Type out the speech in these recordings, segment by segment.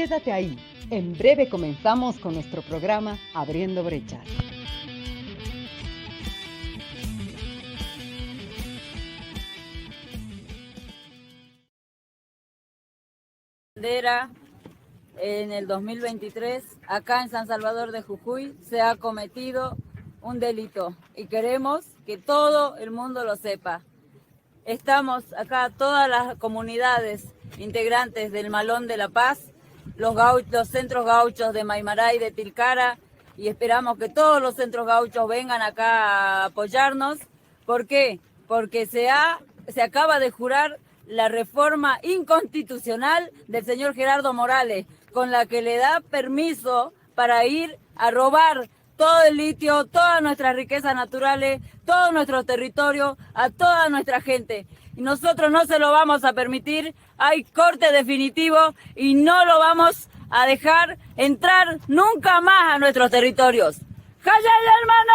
Quédate ahí. En breve comenzamos con nuestro programa Abriendo Brechas. En el 2023, acá en San Salvador de Jujuy, se ha cometido un delito y queremos que todo el mundo lo sepa. Estamos acá todas las comunidades integrantes del Malón de la Paz, los centros gauchos de Maimará y de Tilcara, y esperamos que todos los centros gauchos vengan acá a apoyarnos. ¿Por qué? Porque se acaba de jurar la reforma inconstitucional del señor Gerardo Morales, con la que le da permiso para ir a robar todo el litio, todas nuestras riquezas naturales, todo nuestro territorio, a toda nuestra gente. Y nosotros no se lo vamos a permitir, hay corte definitivo y no lo vamos a dejar entrar nunca más a nuestros territorios. ¡Jayay, hermano!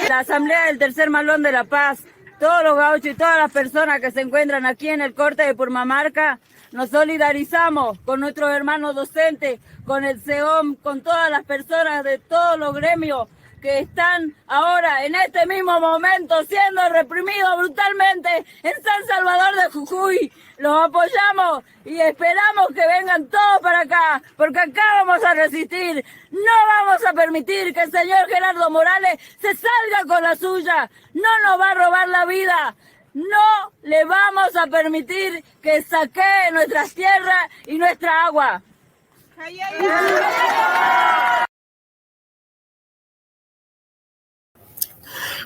La Asamblea del Tercer Malón de la Paz, todos los gauchos y todas las personas que se encuentran aquí en el corte de Purmamarca, nos solidarizamos con nuestros hermanos docentes, con el SEOM, con todas las personas de todos los gremios que están ahora, en este mismo momento, siendo reprimidos brutalmente en San Salvador de Jujuy. Los apoyamos y esperamos que vengan todos para acá, porque acá vamos a resistir. No vamos a permitir que el señor Gerardo Morales se salga con la suya. No nos va a robar la vida. No le vamos a permitir que saquee nuestras tierras y nuestra agua.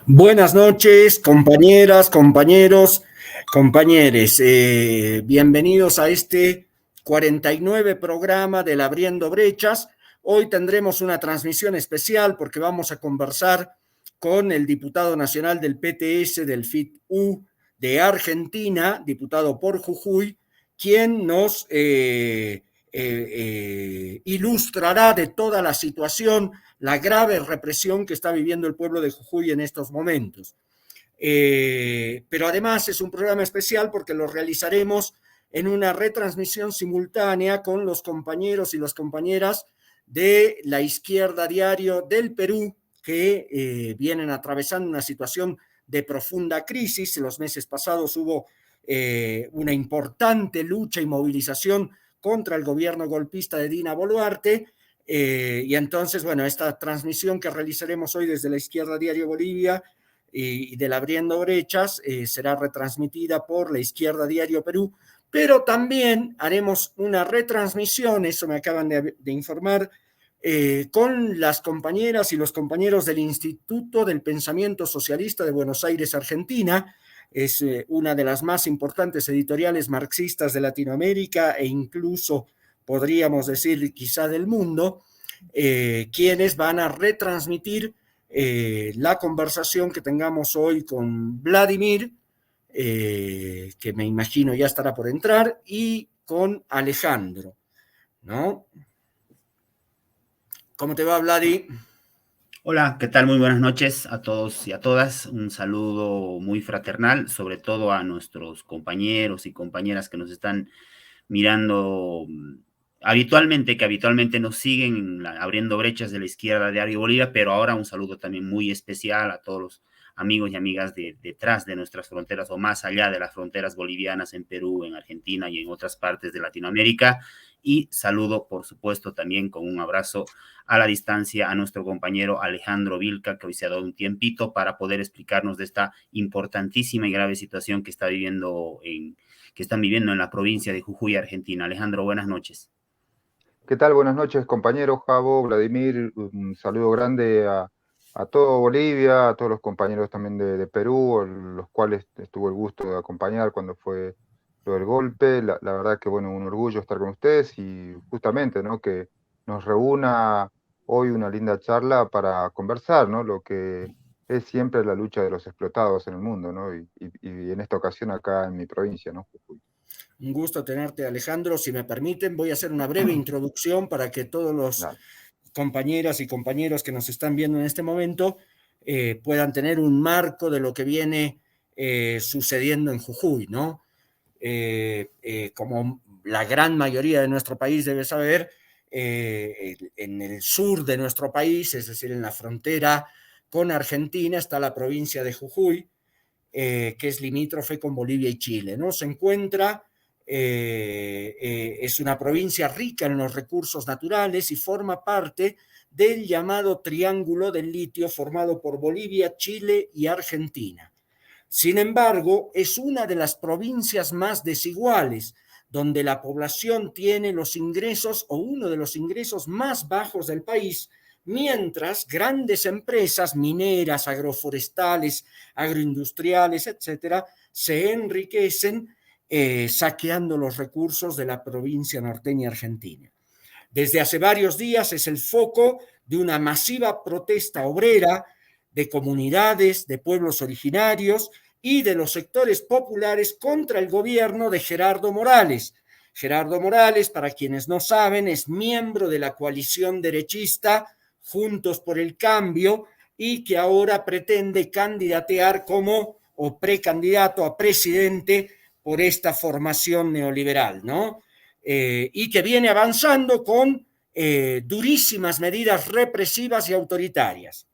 Buenas noches, compañeras, compañeros, compañeres. Bienvenidos a este 49 programa del Abriendo Brechas. Hoy tendremos una transmisión especial porque vamos a conversar con el diputado nacional del PTS, del FIT-U de Argentina, diputado por Jujuy, quien nos ilustrará de toda la situación, la grave represión que está viviendo el pueblo de Jujuy en estos momentos. Pero además es un programa especial porque lo realizaremos en una retransmisión simultánea con los compañeros y las compañeras de La Izquierda Diario del Perú, que vienen atravesando una situación de profunda crisis. En los meses pasados hubo una importante lucha y movilización contra el gobierno golpista de Dina Boluarte, y entonces, bueno, esta transmisión que realizaremos hoy desde La Izquierda Diario Bolivia y del Abriendo Brechas será retransmitida por La Izquierda Diario Perú, pero también haremos una retransmisión, eso me acaban de informar, con las compañeras y los compañeros del Instituto del Pensamiento Socialista de Buenos Aires, Argentina. Es una de las más importantes editoriales marxistas de Latinoamérica e incluso podríamos decir quizá del mundo, quienes van a retransmitir la conversación que tengamos hoy con Vladimir, que me imagino ya estará por entrar, y con Alejandro, ¿no? ¿Cómo te va, Vladi? Hola, ¿qué tal? Muy buenas noches a todos y a todas. Un saludo muy fraternal, sobre todo a nuestros compañeros y compañeras que nos están mirando habitualmente, que habitualmente nos siguen abriendo brechas de La Izquierda Diario Bolivia, pero ahora un saludo también muy especial a todos los amigos y amigas detrás de nuestras fronteras o más allá de las fronteras bolivianas en Perú, en Argentina y en otras partes de Latinoamérica. Y saludo, por supuesto, también con un abrazo a la distancia a nuestro compañero Alejandro Vilca, que hoy se ha dado un tiempito para poder explicarnos de esta importantísima y grave situación que están viviendo en la provincia de Jujuy, Argentina. Alejandro, buenas noches. ¿Qué tal? Buenas noches, compañeros, Javo, Vladimir. Un saludo grande a todo Bolivia, a todos los compañeros también de Perú, los cuales tuve el gusto de acompañar cuando fue lo del golpe. La verdad que, bueno, un orgullo estar con ustedes y justamente, ¿no?, que nos reúna hoy una linda charla para conversar, ¿no?, lo que es siempre la lucha de los explotados en el mundo, ¿no? Y en esta ocasión acá en mi provincia, ¿no? Jujuy. Un gusto tenerte, Alejandro. Si me permiten, voy a hacer una breve introducción para que todos los Dale. compañeras y compañeros que nos están viendo en este momento puedan tener un marco de lo que viene sucediendo en Jujuy, ¿no? Como la gran mayoría de nuestro país debe saber, en el sur de nuestro país, es decir, en la frontera con Argentina, está la provincia de Jujuy, que es limítrofe con Bolivia y Chile, ¿no? Se encuentra, es una provincia rica en los recursos naturales y forma parte del llamado Triángulo del Litio formado por Bolivia, Chile y Argentina. Sin embargo, es una de las provincias más desiguales, donde la población tiene los ingresos o uno de los ingresos más bajos del país, mientras grandes empresas mineras, agroforestales, agroindustriales, etcétera, se enriquecen saqueando los recursos de la provincia norteña argentina. Desde hace varios días es el foco de una masiva protesta obrera de comunidades, de pueblos originarios y de los sectores populares contra el gobierno de Gerardo Morales. Gerardo Morales, para quienes no saben, es miembro de la coalición derechista Juntos por el Cambio y que ahora pretende candidatear como o precandidato a presidente por esta formación neoliberal, ¿no? Y que viene avanzando con durísimas medidas represivas y autoritarias.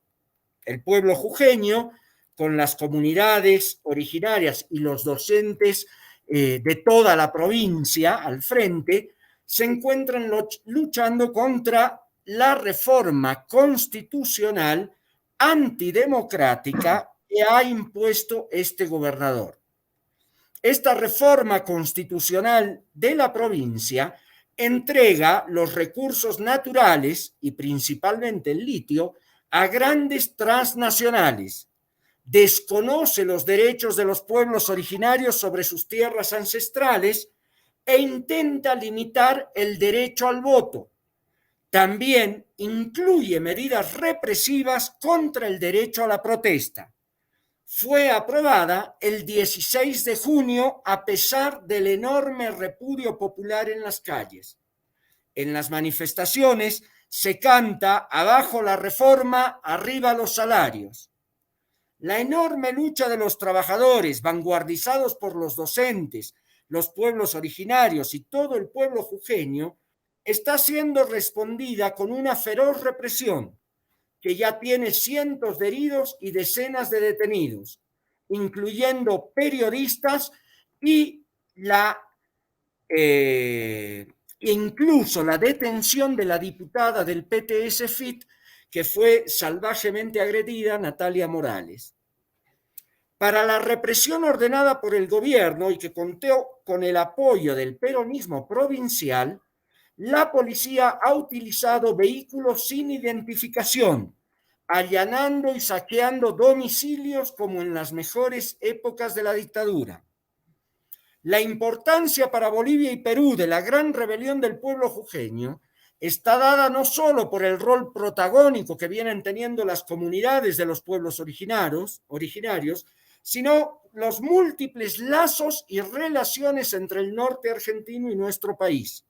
El pueblo jujeño, con las comunidades originarias y los docentes de toda la provincia al frente, se encuentran luchando contra la reforma constitucional antidemocrática que ha impuesto este gobernador. Esta reforma constitucional de la provincia entrega los recursos naturales y principalmente el litio a grandes transnacionales, desconoce los derechos de los pueblos originarios sobre sus tierras ancestrales e intenta limitar el derecho al voto. También incluye medidas represivas contra el derecho a la protesta. Fue aprobada el 16 de junio a pesar del enorme repudio popular en las calles. En las manifestaciones se canta abajo la reforma, arriba los salarios. La enorme lucha de los trabajadores, vanguardizados por los docentes, los pueblos originarios y todo el pueblo jujeño, está siendo respondida con una feroz represión que ya tiene cientos de heridos y decenas de detenidos, incluyendo periodistas y incluso la detención de la diputada del PTS-FIT que fue salvajemente agredida, Natalia Morales. Para la represión ordenada por el gobierno y que contó con el apoyo del peronismo provincial, la policía ha utilizado vehículos sin identificación, allanando y saqueando domicilios como en las mejores épocas de la dictadura. La importancia para Bolivia y Perú de la gran rebelión del pueblo jujeño está dada no solo por el rol protagónico que vienen teniendo las comunidades de los pueblos originarios, sino los múltiples lazos y relaciones entre el norte argentino y nuestro país,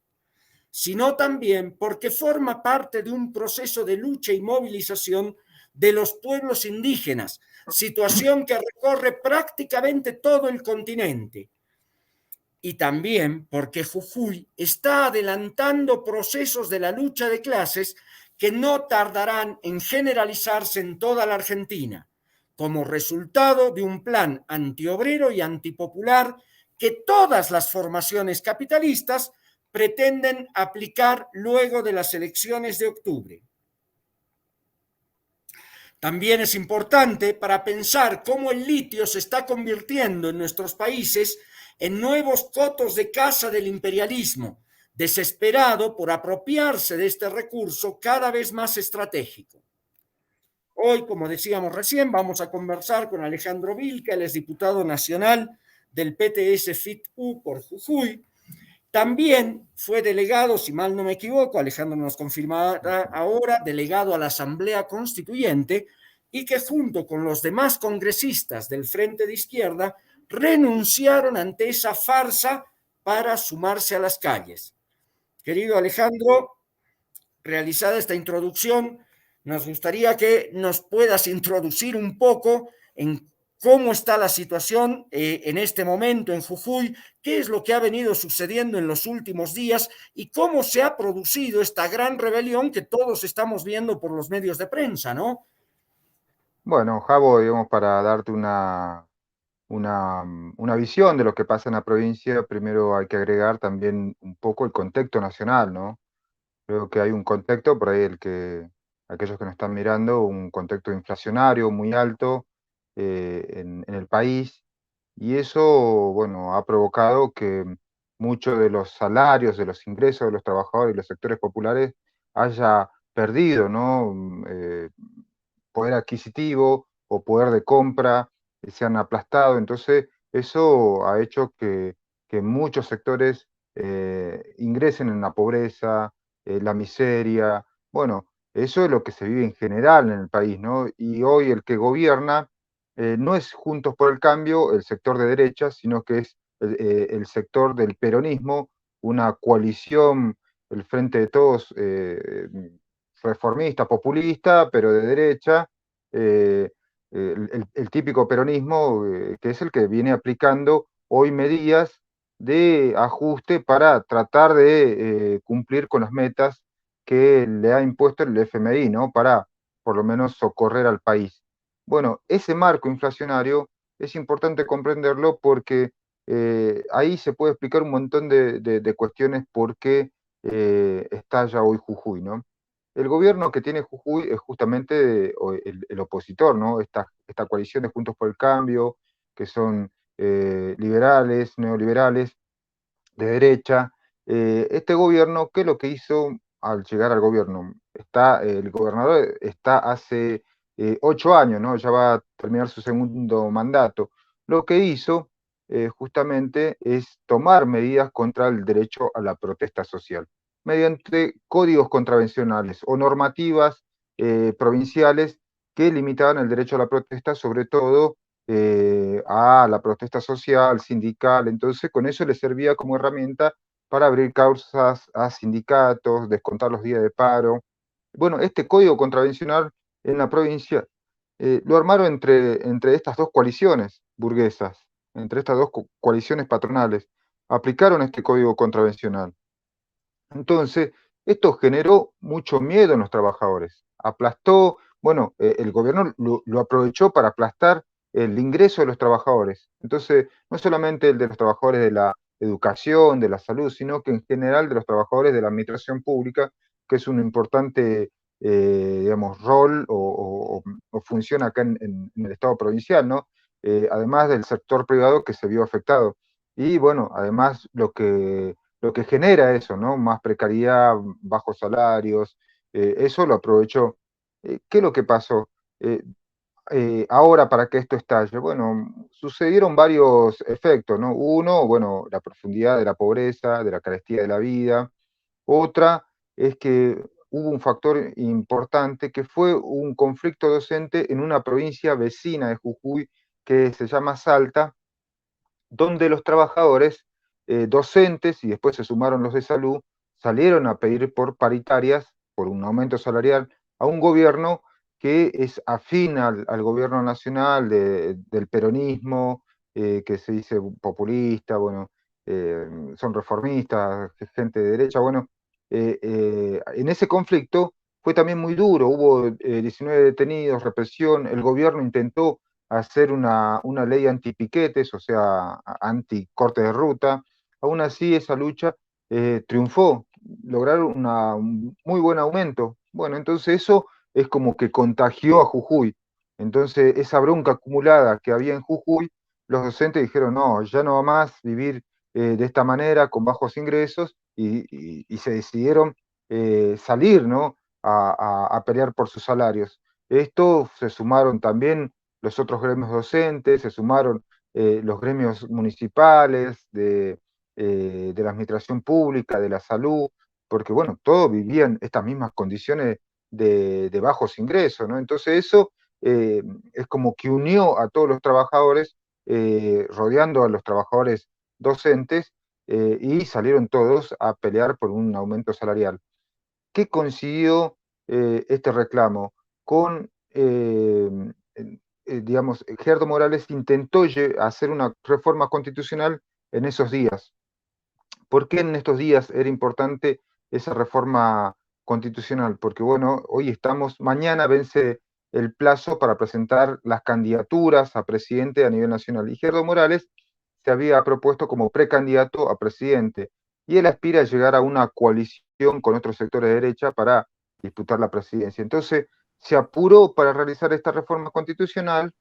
sino también porque forma parte de un proceso de lucha y movilización de los pueblos indígenas, situación que recorre prácticamente todo el continente. Y también porque Jujuy está adelantando procesos de la lucha de clases que no tardarán en generalizarse en toda la Argentina, como resultado de un plan antiobrero y antipopular que todas las formaciones capitalistas pretenden aplicar luego de las elecciones de octubre. También es importante para pensar cómo el litio se está convirtiendo en nuestros países en nuevos cotos de caza del imperialismo, desesperado por apropiarse de este recurso cada vez más estratégico. Hoy, como decíamos recién, vamos a conversar con Alejandro Vilca, él es diputado nacional del PTS-FIT-U por Jujuy. También fue delegado, si mal no me equivoco, Alejandro nos confirmará ahora, delegado a la Asamblea Constituyente y que junto con los demás congresistas del Frente de Izquierda renunciaron ante esa farsa para sumarse a las calles. Querido Alejandro, realizada esta introducción, nos gustaría que nos puedas introducir un poco en cómo está la situación en este momento en Jujuy, qué es lo que ha venido sucediendo en los últimos días y cómo se ha producido esta gran rebelión que todos estamos viendo por los medios de prensa, ¿no? Bueno, Javo, digamos, para darte una visión de lo que pasa en la provincia, primero hay que agregar también un poco el contexto nacional, ¿no? Creo que hay un contexto, por ahí aquellos que nos están mirando, un contexto inflacionario muy alto en el país, y eso, bueno, ha provocado que muchos de los salarios, de los ingresos de los trabajadores y los sectores populares haya perdido, ¿no? Poder adquisitivo o poder de compra se han aplastado. Entonces, eso ha hecho que muchos sectores ingresen en la pobreza, la miseria. Bueno, eso es lo que se vive en general en el país, ¿no? Y hoy el que gobierna no es Juntos por el Cambio, el sector de derecha, sino que es el sector del peronismo, una coalición, el Frente de Todos, reformista, populista, pero de derecha, el típico peronismo, que es el que viene aplicando hoy medidas de ajuste para tratar de cumplir con las metas que le ha impuesto el FMI, ¿no? Para por lo menos socorrer al país. Bueno, ese marco inflacionario es importante comprenderlo porque ahí se puede explicar un montón de cuestiones por qué estalla hoy Jujuy, ¿no? El gobierno que tiene Jujuy es justamente el opositor, ¿no? Esta coalición de Juntos por el Cambio, que son liberales, neoliberales, de derecha. Este gobierno, ¿qué es lo que hizo al llegar al gobierno? El gobernador está hace 8 años, ¿no? Ya va a terminar su segundo mandato. Lo que hizo justamente es tomar medidas contra el derecho a la protesta social, mediante códigos contravencionales o normativas provinciales que limitaban el derecho a la protesta, sobre todo a la protesta social, sindical. Entonces, con eso le servía como herramienta para abrir causas a sindicatos, descontar los días de paro. Bueno, este código contravencional en la provincia lo armaron entre estas dos coaliciones burguesas, entre estas dos coaliciones patronales. Aplicaron este código contravencional. Entonces, esto generó mucho miedo en los trabajadores. Aplastó, bueno, el gobierno lo aprovechó para aplastar el ingreso de los trabajadores. Entonces, no solamente el de los trabajadores de la educación, de la salud, sino que en general de los trabajadores de la administración pública, que es un importante, digamos, rol o función acá en el Estado provincial, ¿no? Además del sector privado que se vio afectado. Y bueno, además lo que genera eso, ¿no? Más precariedad, bajos salarios, eso lo aprovechó. ¿Qué es lo que pasó? Ahora, para que esto estalle, bueno, sucedieron varios efectos, ¿no? Uno, bueno, la profundidad de la pobreza, de la carestía de la vida. Otra es que hubo un factor importante que fue un conflicto docente en una provincia vecina de Jujuy que se llama Salta, donde los trabajadores docentes, y después se sumaron los de salud, salieron a pedir por paritarias, por un aumento salarial, a un gobierno que es afín al gobierno nacional del peronismo, que se dice populista, bueno, son reformistas, gente de derecha, bueno, en ese conflicto fue también muy duro, hubo 19 detenidos, represión, el gobierno intentó hacer una ley anti-piquetes, o sea, anti-corte de ruta. Aún así, esa lucha triunfó, lograron un muy buen aumento. Bueno, entonces eso es como que contagió a Jujuy. Entonces, esa bronca acumulada que había en Jujuy, los docentes dijeron, no, ya no va más vivir de esta manera, con bajos ingresos, y se decidieron salir, ¿no? A pelear por sus salarios. Esto se sumaron también los otros gremios docentes, se sumaron los gremios municipales, de la administración pública, de la salud, porque bueno, todos vivían estas mismas condiciones de bajos ingresos, ¿no? Entonces eso es como que unió a todos los trabajadores, rodeando a los trabajadores docentes, y salieron todos a pelear por un aumento salarial. ¿Qué consiguió este reclamo? Digamos, Gerardo Morales intentó hacer una reforma constitucional en esos días. ¿Por qué en estos días era importante esa reforma constitucional? Porque, bueno, mañana vence el plazo para presentar las candidaturas a presidente a nivel nacional. Y Gerardo Morales se había propuesto como precandidato a presidente. Y él aspira a llegar a una coalición con otros sectores de derecha para disputar la presidencia. Entonces, se apuró para realizar esta reforma constitucional,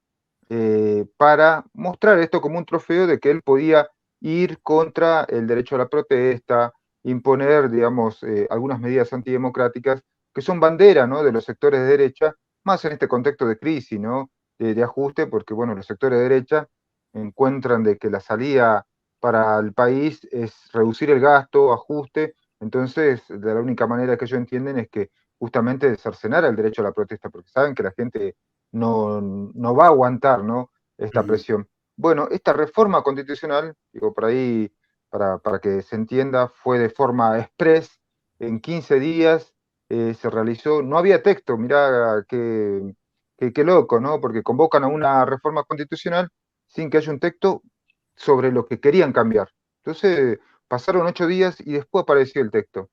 para mostrar esto como un trofeo de que él podía ir contra el derecho a la protesta, imponer, digamos, algunas medidas antidemocráticas que son bandera, ¿no?, de los sectores de derecha, más en este contexto de crisis, ¿no?, de ajuste, porque, bueno, los sectores de derecha encuentran de que la salida para el país es reducir el gasto, ajuste. Entonces, de la única manera que ellos entienden es que justamente cercenar el derecho a la protesta, porque saben que la gente no va a aguantar, ¿no?, esta presión. Bueno, esta reforma constitucional, digo, por ahí, para que se entienda, fue de forma express, en 15 días se realizó, no había texto, mirá qué loco, ¿no? Porque convocan a una reforma constitucional sin que haya un texto sobre lo que querían cambiar. Entonces, pasaron 8 días y después apareció el texto.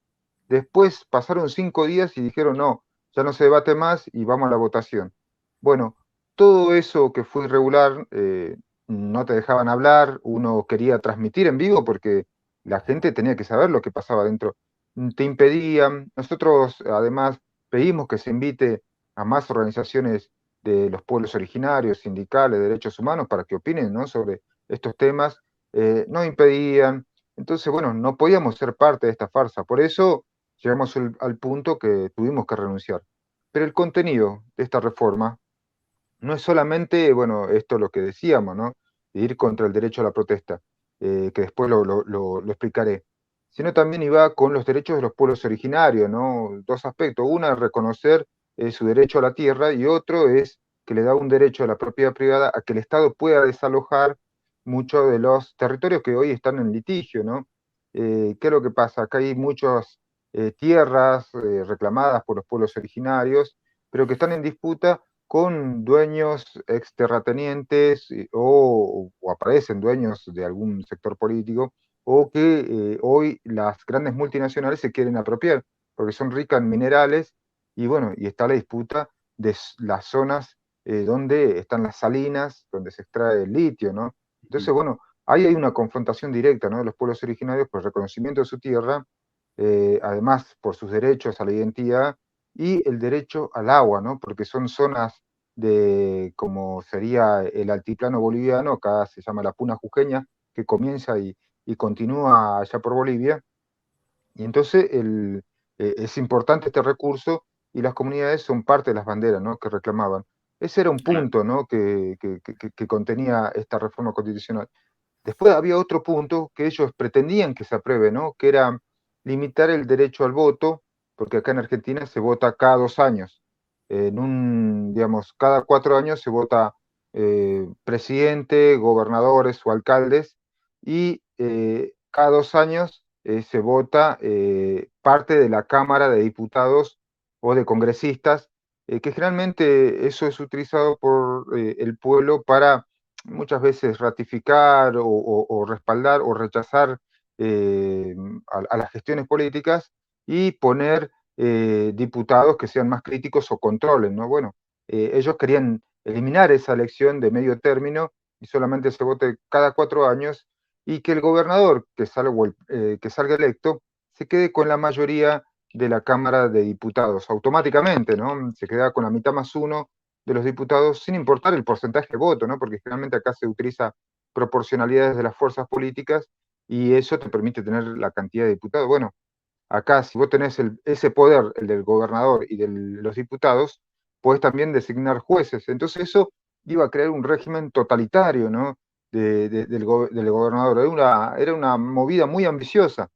Después pasaron 5 días y dijeron, no, ya no se debate más y vamos a la votación. Bueno, todo eso que fue irregular, no te dejaban hablar, uno quería transmitir en vivo porque la gente tenía que saber lo que pasaba dentro. Te impedían. Nosotros, además, pedimos que se invite a más organizaciones de los pueblos originarios, sindicales, de derechos humanos, para que opinen, ¿no?, sobre estos temas. No impedían. Entonces, bueno, no podíamos ser parte de esta farsa. Por eso llegamos al punto que tuvimos que renunciar. Pero el contenido de esta reforma no es solamente, bueno, esto lo que decíamos, ¿no?, de ir contra el derecho a la protesta, que después lo explicaré, sino también iba con los derechos de los pueblos originarios, ¿no? Dos aspectos. Una es reconocer su derecho a la tierra, y otro es que le da un derecho a la propiedad privada a que el Estado pueda desalojar muchos de los territorios que hoy están en litigio, ¿no? ¿Qué es lo que pasa? Acá hay muchas tierras reclamadas por los pueblos originarios, pero que están en disputa con dueños exterratenientes, o aparecen dueños de algún sector político, o que hoy las grandes multinacionales se quieren apropiar, porque son ricas en minerales, y bueno, y está la disputa de las zonas donde están las salinas, donde se extrae el litio, ¿no? Entonces, bueno, ahí hay una confrontación directa, ¿no?, de los pueblos originarios por el reconocimiento de su tierra, además por sus derechos a la identidad y el derecho al agua, ¿no?, porque son zonas como sería el altiplano boliviano, acá se llama la Puna Jujeña, que comienza y continúa allá por Bolivia, y entonces es importante este recurso, y las comunidades son parte de las banderas, ¿no?, que reclamaban. Ese era un punto, ¿no?, que contenía esta reforma constitucional. Después había otro punto que ellos pretendían que se apruebe, ¿no?, que era limitar el derecho al voto, porque acá en Argentina se vota cada 2 años. Digamos, cada 4 años se vota presidente, gobernadores o alcaldes, y cada 2 años se vota parte de la Cámara de Diputados o de congresistas, que generalmente eso es utilizado por el pueblo para muchas veces ratificar o respaldar o rechazar a las gestiones políticas, y poner diputados que sean más críticos o controlen, ¿no? Bueno, ellos querían eliminar esa elección de medio término y solamente se vote cada 4 años, y que el gobernador que salga electo se quede con la mayoría de la Cámara de Diputados automáticamente, ¿no? Se queda con la mitad más uno de los diputados, sin importar el porcentaje de voto, ¿no?, porque generalmente acá se utiliza proporcionalidades de las fuerzas políticas, y eso te permite tener la cantidad de diputados. Bueno, acá, si vos tenés ese poder, el del gobernador y de los diputados, podés también designar jueces. Entonces eso iba a crear un régimen totalitario, ¿no?, del gobernador. Era una movida muy ambiciosa.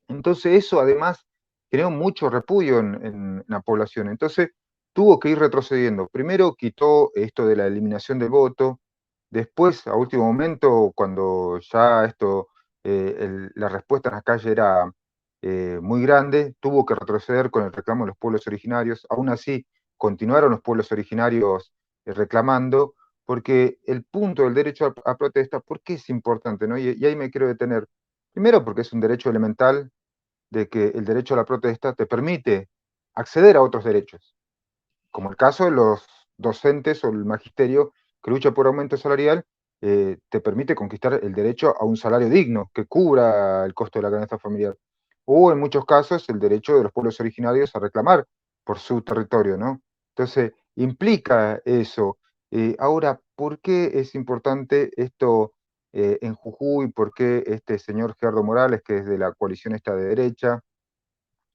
Entonces eso además creó mucho repudio en la población. Entonces, tuvo que ir retrocediendo. Primero quitó esto de la eliminación del voto, después, a último momento, cuando ya esto, la respuesta en la calle era muy grande, tuvo que retroceder con el reclamo de los pueblos originarios. Aún así, continuaron los pueblos originarios reclamando, porque el punto del derecho a protesta, ¿por qué es importante? ¿No? Y ahí me quiero detener. Primero, porque es un derecho elemental de que el derecho a la protesta te permite acceder a otros derechos, como el caso de los docentes o el magisterio que lucha por aumento salarial, te permite conquistar el derecho a un salario digno que cubra el costo de la canasta familiar. O en muchos casos el derecho de los pueblos originarios a reclamar por su territorio, ¿no? Entonces, implica eso. Ahora, ¿por qué es importante esto en Jujuy? ¿Por qué este señor Gerardo Morales, que es de la coalición esta de derecha,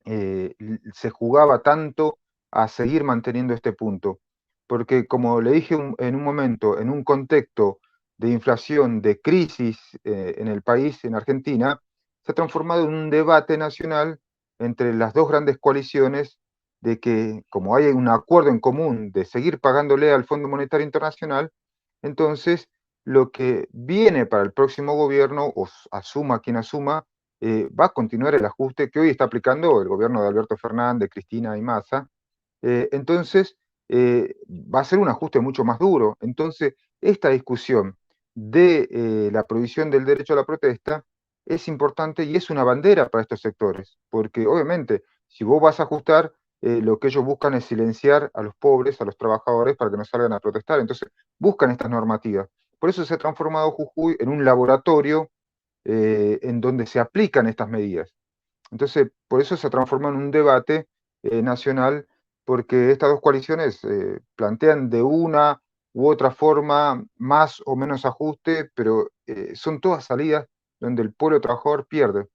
se jugaba tanto a seguir manteniendo este punto? Porque como le dije en un momento, en un contexto de inflación, de crisis en el país, en Argentina, se ha transformado en un debate nacional entre las dos grandes coaliciones de que, como hay un acuerdo en común de seguir pagándole al Fondo Monetario Internacional, entonces lo que viene para el próximo gobierno, o asuma quien asuma, va a continuar el ajuste que hoy está aplicando el gobierno de Alberto Fernández, Cristina y Massa. Entonces, va a ser un ajuste mucho más duro. Entonces, esta discusión de la prohibición del derecho a la protesta es importante y es una bandera para estos sectores, porque obviamente, si vos vas a ajustar, lo que ellos buscan es silenciar a los pobres, a los trabajadores, para que no salgan a protestar. Entonces, buscan estas normativas. Por eso se ha transformado Jujuy en un laboratorio en donde se aplican estas medidas. Entonces, por eso se transforma en un debate nacional, porque estas dos coaliciones plantean de una u otra forma más o menos ajuste, pero son todas salidas donde el pueblo trabajador pierde.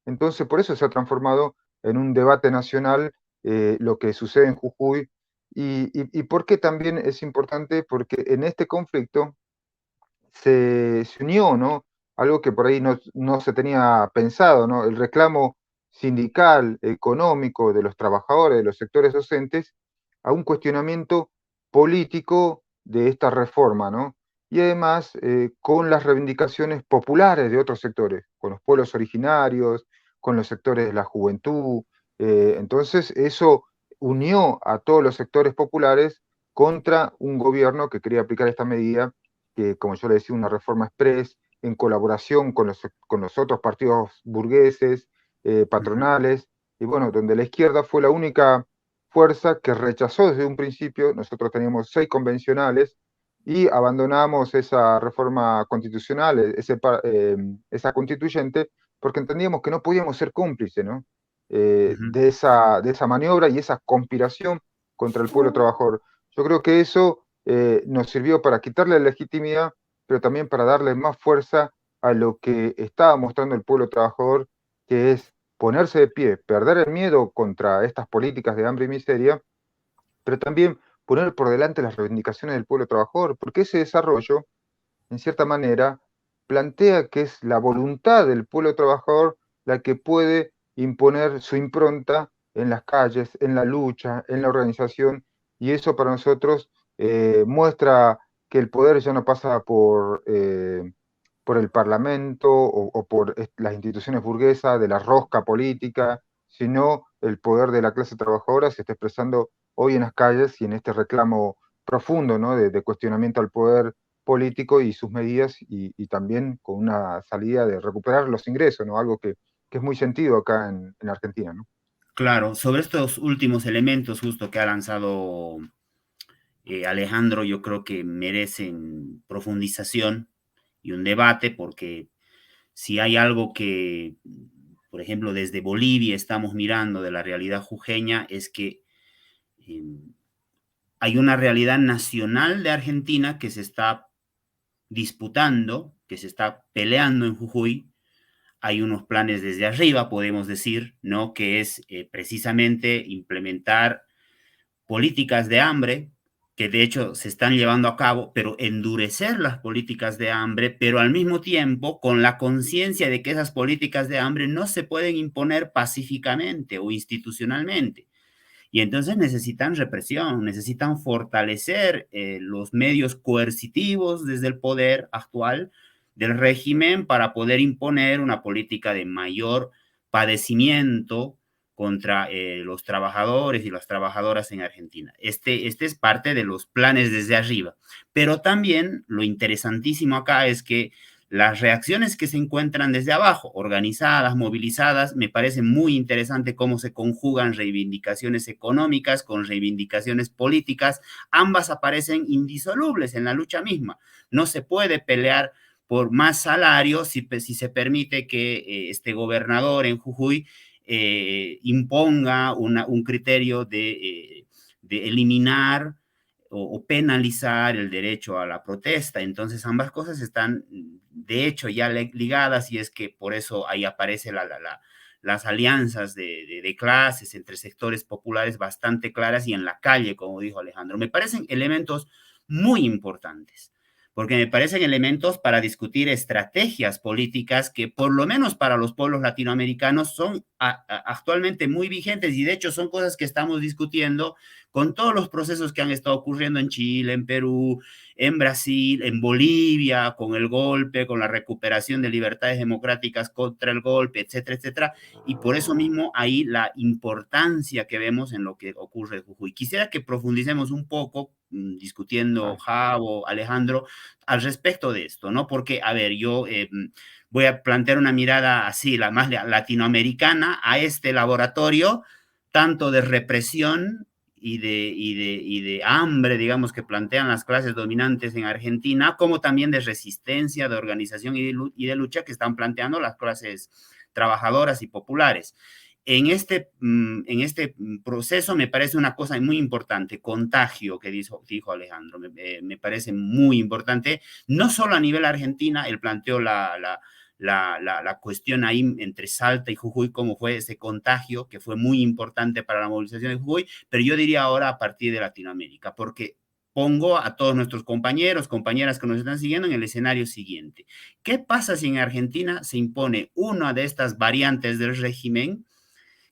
Entonces, por eso se ha transformado en un debate nacional lo que sucede en Jujuy. Y por qué también es importante, porque en este conflicto se unió, ¿no? Algo que por ahí no se tenía pensado, ¿no? El reclamo sindical, económico de los trabajadores, de los sectores docentes, a un cuestionamiento político de esta reforma, ¿no? Y además con las reivindicaciones populares de otros sectores, con los pueblos originarios, con los sectores de la juventud. Entonces eso unió a todos los sectores populares contra un gobierno que quería aplicar esta medida, que, como yo le decía, una reforma express en colaboración con los otros partidos burgueses, patronales, y bueno, donde la izquierda fue la única fuerza que rechazó desde un principio. Nosotros teníamos 6 convencionales y abandonamos esa reforma constitucional, esa constituyente, porque entendíamos que no podíamos ser cómplices, ¿no? De esa maniobra y esa conspiración contra el pueblo trabajador. Yo creo que eso nos sirvió para quitarle la legitimidad, pero también para darle más fuerza a lo que estaba mostrando el pueblo trabajador, que es ponerse de pie, perder el miedo contra estas políticas de hambre y miseria, pero también poner por delante las reivindicaciones del pueblo trabajador, porque ese desarrollo, en cierta manera, plantea que es la voluntad del pueblo trabajador la que puede imponer su impronta en las calles, en la lucha, en la organización, y eso para nosotros muestra que el poder ya no pasa por el Parlamento o por las instituciones burguesas, de la rosca política, sino el poder de la clase trabajadora se está expresando hoy en las calles y en este reclamo profundo, ¿no? de cuestionamiento al poder político y sus medidas, y también con una salida de recuperar los ingresos, ¿no? Algo que es muy sentido acá en Argentina, ¿no? Claro, sobre estos últimos elementos justo que ha lanzado Alejandro, yo creo que merecen profundización y un debate, porque si hay algo que, por ejemplo, desde Bolivia estamos mirando de la realidad jujeña, es que eh, hay una realidad nacional de Argentina que se está disputando, que se está peleando en Jujuy. Hay unos planes desde arriba, podemos decir, ¿no? Que es precisamente implementar políticas de hambre, que de hecho se están llevando a cabo, pero endurecer las políticas de hambre, pero al mismo tiempo con la conciencia de que esas políticas de hambre no se pueden imponer pacíficamente o institucionalmente. Y entonces necesitan represión, necesitan fortalecer los medios coercitivos desde el poder actual del régimen para poder imponer una política de mayor padecimiento contra los trabajadores y las trabajadoras en Argentina. Este es parte de los planes desde arriba. Pero también lo interesantísimo acá es que las reacciones que se encuentran desde abajo, organizadas, movilizadas, me parece muy interesante cómo se conjugan reivindicaciones económicas con reivindicaciones políticas. Ambas aparecen indisolubles en la lucha misma. No se puede pelear por más salario si se permite que este gobernador en Jujuy imponga un criterio de eliminar o penalizar el derecho a la protesta. Entonces ambas cosas están de hecho ya ligadas, y es que por eso ahí aparece las alianzas de clases entre sectores populares bastante claras y en la calle, como dijo Alejandro. Me parecen elementos muy importantes, porque me parecen elementos para discutir estrategias políticas que por lo menos para los pueblos latinoamericanos son actualmente muy vigentes, y de hecho son cosas que estamos discutiendo con todos los procesos que han estado ocurriendo en Chile, en Perú, en Brasil, en Bolivia, con el golpe, con la recuperación de libertades democráticas contra el golpe, etcétera, etcétera. Y por eso mismo ahí la importancia que vemos en lo que ocurre en Jujuy. Quisiera que profundicemos un poco, discutiendo Javo, Alejandro, al respecto de esto, ¿no? Porque, a ver, yo voy a plantear una mirada así, la más latinoamericana, a este laboratorio, tanto de represión y de hambre, digamos, que plantean las clases dominantes en Argentina, como también de resistencia, de organización y de lucha que están planteando las clases trabajadoras y populares. En este proceso me parece una cosa muy importante, contagio, que dijo Alejandro, me parece muy importante, no solo a nivel Argentina. Él planteó la cuestión ahí entre Salta y Jujuy, cómo fue ese contagio, que fue muy importante para la movilización de Jujuy, pero yo diría ahora a partir de Latinoamérica, porque pongo a todos nuestros compañeros, compañeras que nos están siguiendo en el escenario siguiente. ¿Qué pasa si en Argentina se impone una de estas variantes del régimen,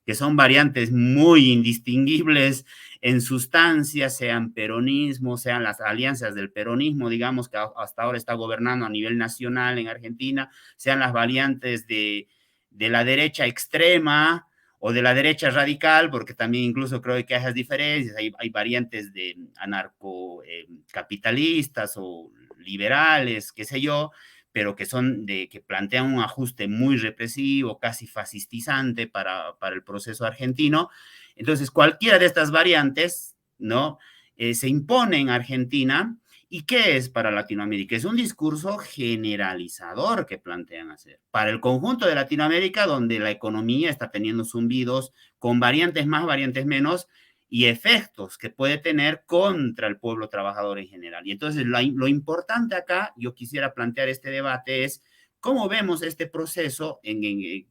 que son variantes muy indistinguibles en sustancia, sean peronismo, sean las alianzas del peronismo, digamos, que hasta ahora está gobernando a nivel nacional en Argentina, sean las variantes de la derecha extrema o de la derecha radical, porque también incluso creo que hay esas diferencias, hay variantes de anarcocapitalistas o liberales, qué sé yo, pero que que plantean un ajuste muy represivo, casi fascistizante para el proceso argentino. Entonces, cualquiera de estas variantes, ¿no? Se impone en Argentina. ¿Y qué es para Latinoamérica? Es un discurso generalizador que plantean hacer. Para el conjunto de Latinoamérica, donde la economía está teniendo zumbidos con variantes más, variantes menos, y efectos que puede tener contra el pueblo trabajador en general. Y entonces lo importante acá, yo quisiera plantear este debate, es cómo vemos este proceso, que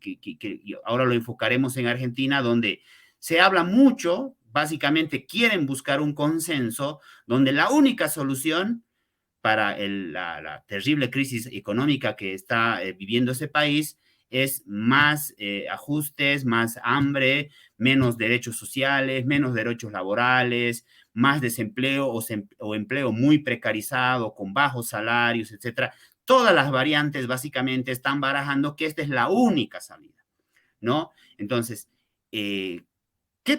ahora lo enfocaremos en Argentina, donde se habla mucho, básicamente quieren buscar un consenso, donde la única solución para la terrible crisis económica que está viviendo ese país es más ajustes, más hambre, menos derechos sociales, menos derechos laborales, más desempleo o empleo muy precarizado, con bajos salarios, etcétera. Todas las variantes básicamente están barajando que esta es la única salida, ¿no? Entonces, ¿qué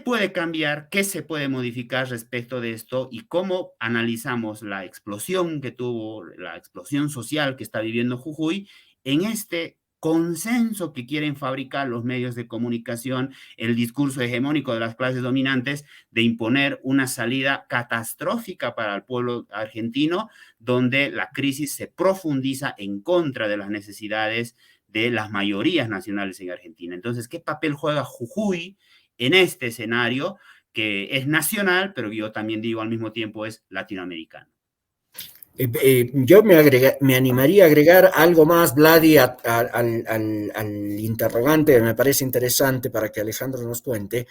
puede cambiar? ¿Qué se puede modificar respecto de esto? ¿Y cómo analizamos la explosión que tuvo, la explosión social que está viviendo Jujuy en este consenso que quieren fabricar los medios de comunicación, el discurso hegemónico de las clases dominantes, de imponer una salida catastrófica para el pueblo argentino, donde la crisis se profundiza en contra de las necesidades de las mayorías nacionales en Argentina? Entonces, ¿qué papel juega Jujuy en este escenario que es nacional, pero yo también digo al mismo tiempo es latinoamericano? Yo me animaría a agregar algo más, Vladi, al interrogante, que me parece interesante para que Alejandro nos cuente.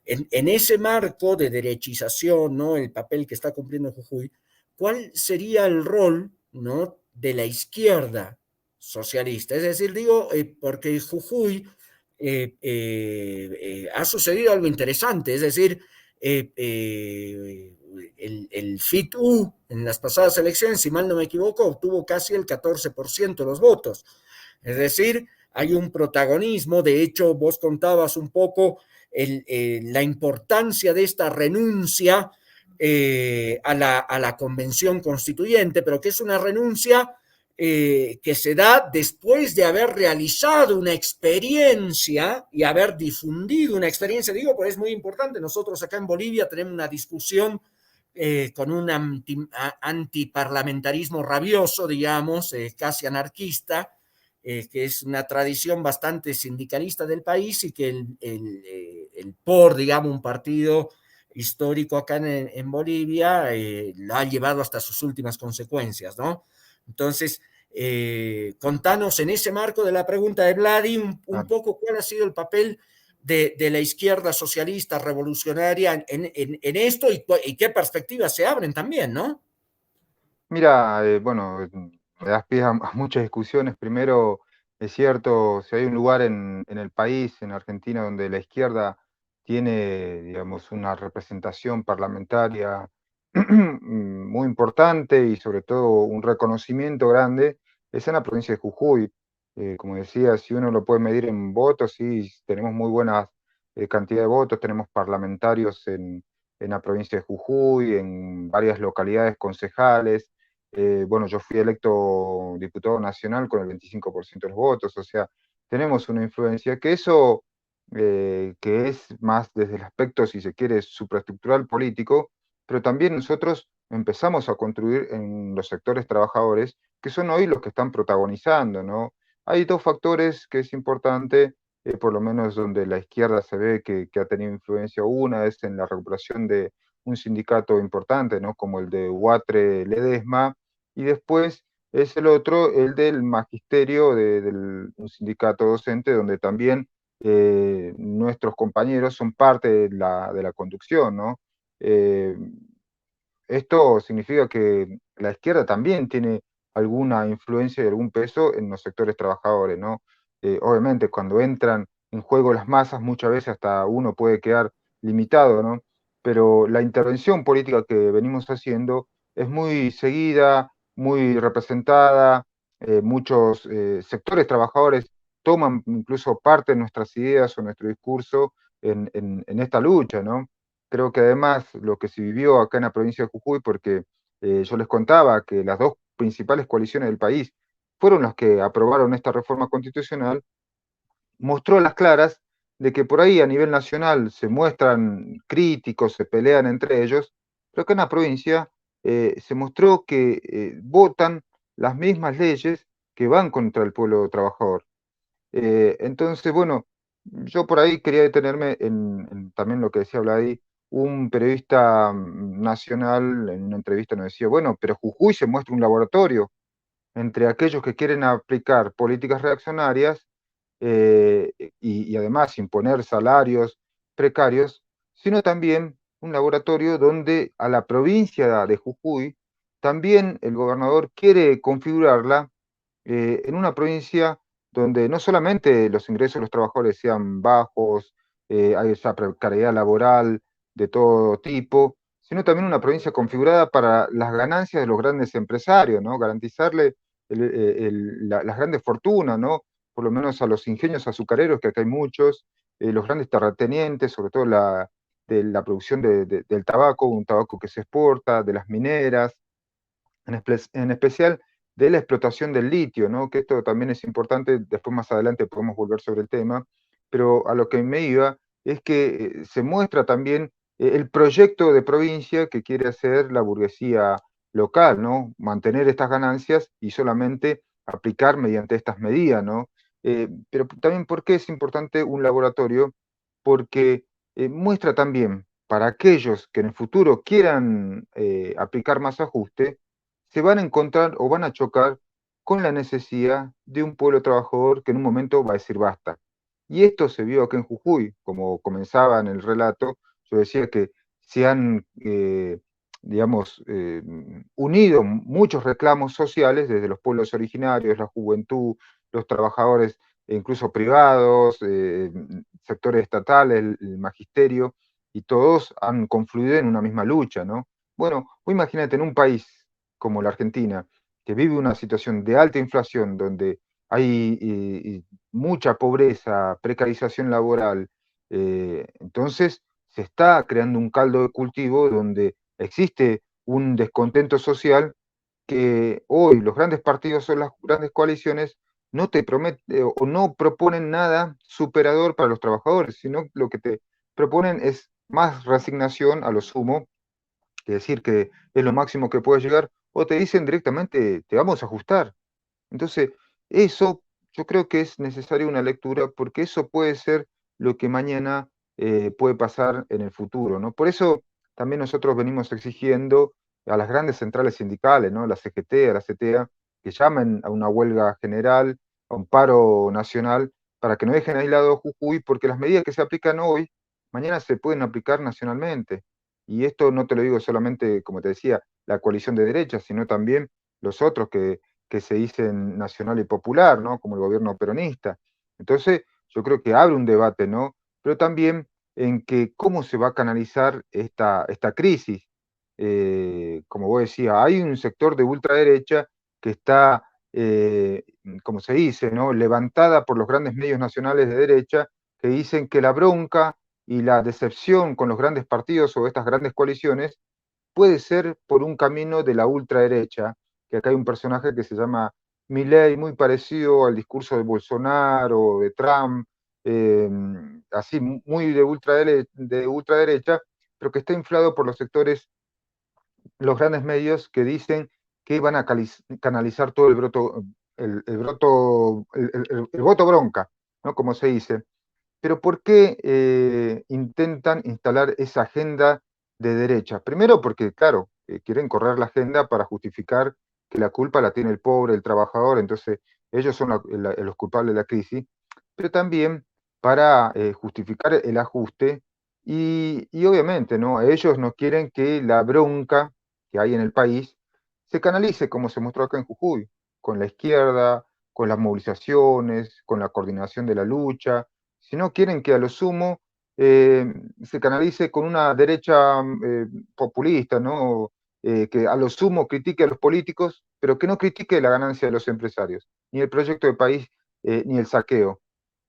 En ese marco de derechización, ¿no? El papel que está cumpliendo Jujuy, ¿cuál sería el rol, ¿no? De la izquierda socialista? Es decir, digo, porque Jujuy ha sucedido algo interesante, es decir, el FIT-U en las pasadas elecciones, si mal no me equivoco, obtuvo casi el 14% de los votos. Es decir, hay un protagonismo. De hecho, vos contabas un poco la importancia de esta renuncia a la convención constituyente, pero que es una renuncia que se da después de haber realizado una experiencia y haber difundido una experiencia. Digo, pues es muy importante. Nosotros acá en Bolivia tenemos una discusión con un antiparlamentarismo rabioso, digamos, casi anarquista, que es una tradición bastante sindicalista del país, y que el POR, digamos, un partido histórico acá en Bolivia, lo ha llevado hasta sus últimas consecuencias, ¿no? Entonces, contanos en ese marco de la pregunta de Vladi un poco cuál ha sido el papel de la izquierda socialista revolucionaria en esto, y qué perspectivas se abren también, ¿no? Mira, bueno, me das pie a muchas discusiones. Primero, es cierto, si hay un lugar en el país, en Argentina, donde la izquierda tiene, digamos, una representación parlamentaria muy importante y sobre todo un reconocimiento grande, es en la provincia de Jujuy. Como decía, si uno lo puede medir en votos, sí, tenemos muy buena cantidad de votos, tenemos parlamentarios en la provincia de Jujuy, en varias localidades concejales. Bueno, yo fui electo diputado nacional con el 25% de los votos, o sea, tenemos una influencia que eso, que es más desde el aspecto, si se quiere, supraestructural político, pero también nosotros empezamos a construir en los sectores trabajadores, que son hoy los que están protagonizando, ¿no? Hay dos factores que es importante, por lo menos donde la izquierda se ve que ha tenido influencia. Una es en la recuperación de un sindicato importante, ¿no? Como el de Huatre Ledesma, y después es el otro, el del magisterio un sindicato docente, donde también nuestros compañeros son parte de la conducción, ¿no? Eh, Esto significa que la izquierda también tiene alguna influencia y algún peso en los sectores trabajadores, ¿no? Obviamente, cuando entran en juego las masas, muchas veces hasta uno puede quedar limitado, ¿no? Pero la intervención política que venimos haciendo es muy seguida, muy representada. Muchos sectores trabajadores toman incluso parte de nuestras ideas o nuestro discurso en esta lucha, ¿no? Creo que además lo que se vivió acá en la provincia de Jujuy, porque yo les contaba que las dos principales coaliciones del país fueron las que aprobaron esta reforma constitucional, mostró a las claras de que por ahí a nivel nacional se muestran críticos, se pelean entre ellos, pero acá en la provincia se mostró que votan las mismas leyes que van contra el pueblo trabajador. Entonces, bueno, yo por ahí quería detenerme en también lo que decía Vladi. Un periodista nacional en una entrevista nos decía, bueno, pero Jujuy se muestra un laboratorio entre aquellos que quieren aplicar políticas reaccionarias y además imponer salarios precarios, sino también un laboratorio donde a la provincia de Jujuy también el gobernador quiere configurarla en una provincia donde no solamente los ingresos de los trabajadores sean bajos, hay esa precariedad laboral de todo tipo, sino también una provincia configurada para las ganancias de los grandes empresarios, ¿no? Garantizarle las grandes fortunas, ¿no? Por lo menos a los ingenios azucareros, que acá hay muchos, los grandes terratenientes, sobre todo de la producción del tabaco, un tabaco que se exporta, de las mineras, en especial de la explotación del litio, ¿no? Que esto también es importante, después más adelante podemos volver sobre el tema, pero a lo que me iba es que se muestra también el proyecto de provincia que quiere hacer la burguesía local, ¿no? Mantener estas ganancias y solamente aplicar mediante estas medidas, ¿no? Pero también, ¿por qué es importante un laboratorio? Porque muestra también para aquellos que en el futuro quieran aplicar más ajuste, se van a encontrar o van a chocar con la necesidad de un pueblo trabajador que en un momento va a decir basta. Y esto se vio aquí en Jujuy, como comenzaba en el relato, yo decía que se han, digamos, unido muchos reclamos sociales desde los pueblos originarios, la juventud, los trabajadores, incluso privados, sectores estatales, el magisterio, y todos han confluido en una misma lucha, ¿no? Bueno, vos imagínate en un país como la Argentina, que vive una situación de alta inflación, donde hay mucha pobreza, precarización laboral, entonces se está creando un caldo de cultivo donde existe un descontento social que hoy los grandes partidos o las grandes coaliciones no te prometen o no proponen nada superador para los trabajadores, sino lo que te proponen es más resignación a lo sumo, que decir que es lo máximo que puede llegar, o te dicen directamente, te vamos a ajustar. Entonces, eso yo creo que es necesaria una lectura porque eso puede ser lo que mañana puede pasar en el futuro, ¿no? Por eso también nosotros venimos exigiendo a las grandes centrales sindicales, ¿no? La CGT, a la CTA, que llamen a una huelga general, a un paro nacional, para que no dejen aislado a Jujuy, porque las medidas que se aplican hoy, mañana se pueden aplicar nacionalmente. Y esto no te lo digo solamente, como te decía, la coalición de derechas, sino también los otros que se dicen nacional y popular, ¿no? Como el gobierno peronista. Entonces, yo creo que abre un debate, ¿no? Pero también en que cómo se va a canalizar esta crisis. Como vos decías, hay un sector de ultraderecha que está, como se dice, ¿no? Levantada por los grandes medios nacionales de derecha que dicen que la bronca y la decepción con los grandes partidos o estas grandes coaliciones puede ser por un camino de la ultraderecha, que acá hay un personaje que se llama Milei, muy parecido al discurso de Bolsonaro, de Trump, eh, así muy de ultraderecha, pero que está inflado por los sectores, los grandes medios que dicen que van a canalizar todo el voto bronca, ¿no? Como se dice. Pero ¿por qué intentan instalar esa agenda de derecha? Primero porque, claro, quieren correr la agenda para justificar que la culpa la tiene el pobre, el trabajador, entonces ellos son los culpables de la crisis, pero también para justificar el ajuste y obviamente, ¿no? Ellos no quieren que la bronca que hay en el país se canalice como se mostró acá en Jujuy, con la izquierda, con las movilizaciones, con la coordinación de la lucha, si no quieren que a lo sumo se canalice con una derecha populista, ¿no? Que a lo sumo critique a los políticos, pero que no critique la ganancia de los empresarios, ni el proyecto de país, ni el saqueo.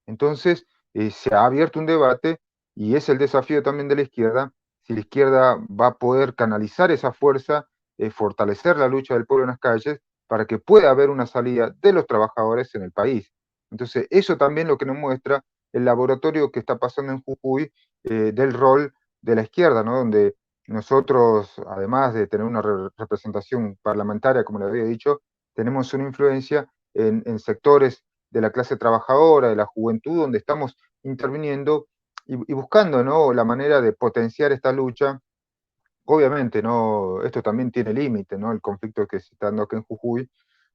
Entonces, se ha abierto un debate y es el desafío también de la izquierda, si la izquierda va a poder canalizar esa fuerza, fortalecer la lucha del pueblo en las calles, para que pueda haber una salida de los trabajadores en el país. Entonces, eso también lo que nos muestra el laboratorio que está pasando en Jujuy del rol de la izquierda, ¿no? Donde nosotros, además de tener una representación parlamentaria, como le había dicho, tenemos una influencia en sectores de la clase trabajadora, de la juventud, donde estamos interviniendo y buscando, ¿no? La manera de potenciar esta lucha. Obviamente, ¿no? Esto también tiene límite, ¿no? El conflicto que se está dando aquí en Jujuy,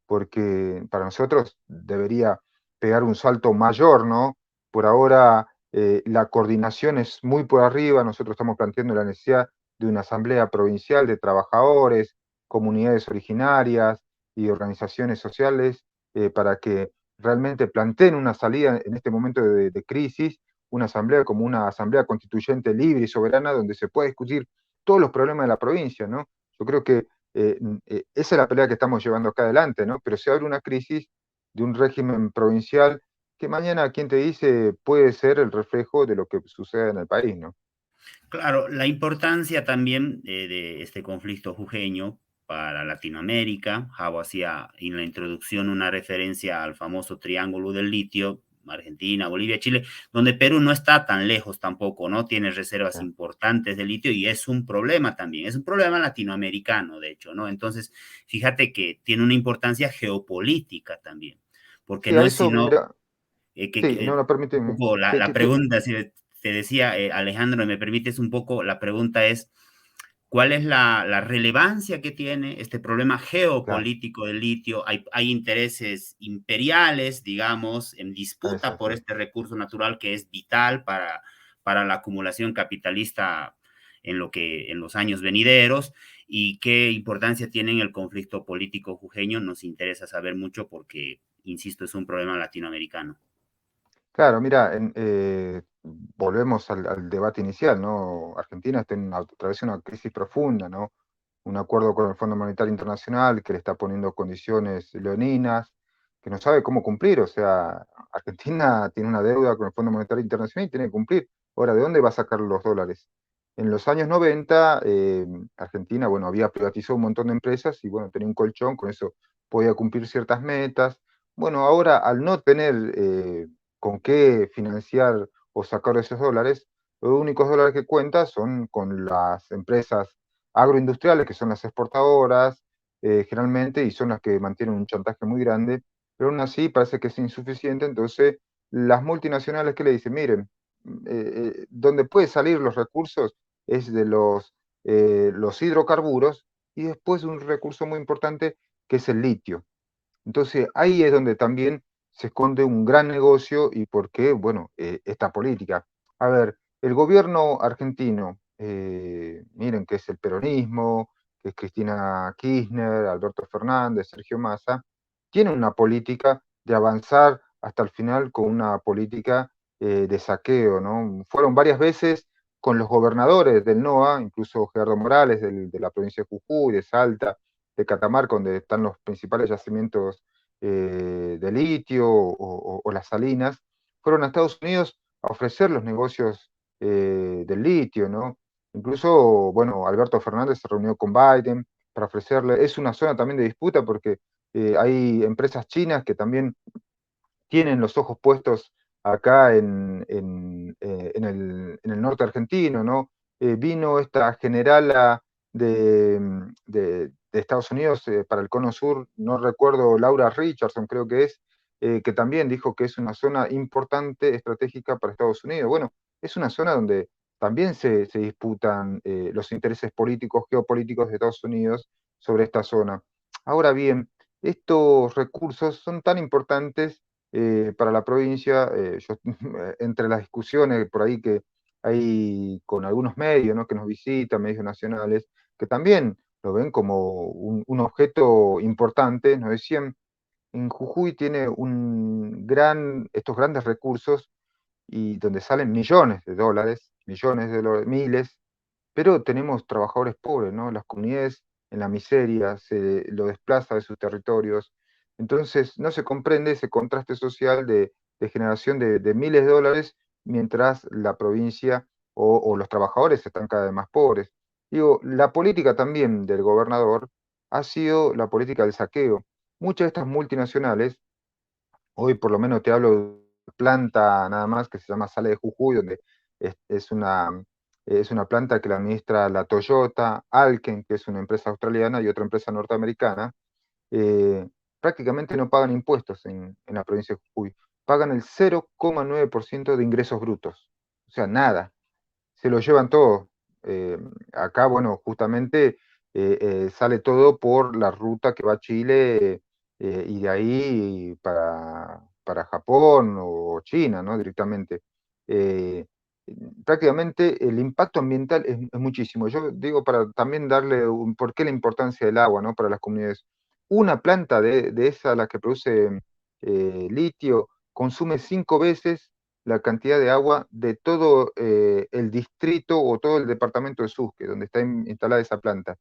porque para nosotros debería pegar un salto mayor, ¿no? Por ahora la coordinación es muy por arriba, nosotros estamos planteando la necesidad de una asamblea provincial de trabajadores, comunidades originarias y organizaciones sociales para que realmente planteen una salida en este momento de crisis, una asamblea como una asamblea constituyente libre y soberana donde se pueda discutir todos los problemas de la provincia, ¿no? Yo creo que esa es la pelea que estamos llevando acá adelante, ¿no? Pero se abre una crisis de un régimen provincial que mañana, quien te dice, puede ser el reflejo de lo que sucede en el país, ¿no? Claro, la importancia también de este conflicto jujeño para Latinoamérica. Javo hacía en la introducción una referencia al famoso triángulo del litio, Argentina, Bolivia, Chile, donde Perú no está tan lejos tampoco, ¿no? Tiene reservas Sí, importantes de litio y es un problema también, es un problema latinoamericano, de hecho, ¿no? Entonces, fíjate que tiene una importancia geopolítica también, porque sí, no a es eso, sino mira, sí, no, no, un permíteme. poco Sí, la pregunta, si te decía Alejandro, me permites un poco, la pregunta es, ¿cuál es la relevancia que tiene este problema claro, geopolítico del litio? Hay intereses imperiales, digamos, en es disputa por así. este recurso natural que es vital para la acumulación capitalista en los años venideros, y qué importancia tiene en el conflicto político jujeño. Nos interesa saber mucho porque, insisto, es un problema latinoamericano. Claro, mira, volvemos al debate inicial, ¿no? Argentina atraviesa una crisis profunda, ¿no? Un acuerdo con el Fondo Monetario Internacional que le está poniendo condiciones leoninas, que no sabe cómo cumplir. O sea, Argentina tiene una deuda con el Fondo Monetario Internacional y tiene que cumplir. Ahora, ¿de dónde va a sacar los dólares? En los años 90, Argentina, bueno, había privatizado un montón de empresas y, bueno, tenía un colchón, con eso podía cumplir ciertas metas. Bueno, ahora, al no tener con qué financiar o sacar esos dólares, los únicos dólares que cuenta son con las empresas agroindustriales, que son las exportadoras, generalmente, y son las que mantienen un chantaje muy grande, pero aún así parece que es insuficiente. Entonces, las multinacionales que le dicen, miren, donde pueden salir los recursos es de los hidrocarburos, y después un recurso muy importante que es el litio. Entonces, ahí es donde también se esconde un gran negocio y por qué, bueno, esta política. A ver, el gobierno argentino, miren que es el peronismo, que es Cristina Kirchner, Alberto Fernández, Sergio Massa, tiene una política de avanzar hasta el final con una política de saqueo, ¿no? Fueron varias veces con los gobernadores del NOA, incluso Gerardo Morales de la provincia de Jujuy, de Salta, de Catamarca, donde están los principales yacimientos de litio o las salinas, fueron a Estados Unidos a ofrecer los negocios del litio, ¿no? Incluso, bueno, Alberto Fernández se reunió con Biden para ofrecerle, es una zona también de disputa porque hay empresas chinas que también tienen los ojos puestos acá en el norte argentino, ¿no? Vino esta generala de Estados Unidos para el Cono Sur, no recuerdo, Laura Richardson creo que es, que también dijo que es una zona importante, estratégica para Estados Unidos. Bueno, es una zona donde también se disputan los intereses políticos, geopolíticos de Estados Unidos sobre esta zona. Ahora bien, estos recursos son tan importantes para la provincia. Entre las discusiones por ahí que hay con algunos medios, ¿no?, que nos visitan, medios nacionales, que también lo ven como un objeto importante, nos decían, en Jujuy tiene estos grandes recursos y donde salen millones de dólares, miles, pero tenemos trabajadores pobres, ¿no? Las comunidades en la miseria, se lo desplaza de sus territorios. Entonces, no se comprende ese contraste social de generación de miles de dólares, mientras la provincia o los trabajadores están cada vez más pobres. Digo, la política también del gobernador ha sido la política del saqueo. Muchas de estas multinacionales, hoy por lo menos te hablo de una planta nada más que se llama Sale de Jujuy, donde es una planta que la administra la Toyota, Alken, que es una empresa australiana, y otra empresa norteamericana. eh, Prácticamente no pagan impuestos en la provincia de Jujuy. Pagan el 0,9% de ingresos brutos. O sea, nada. Se lo llevan todo. Eh, Acá, bueno, justamente sale todo por la ruta que va a Chile, y de ahí para Japón o China, ¿no? Directamente. Eh, Prácticamente el impacto ambiental es muchísimo. Yo digo, para también darle un por qué la importancia del agua, ¿no?, para las comunidades. Una planta de esa, la que produce litio, consume 5 veces la cantidad de agua de todo el distrito o todo el departamento de Susque, donde está instalada esa planta.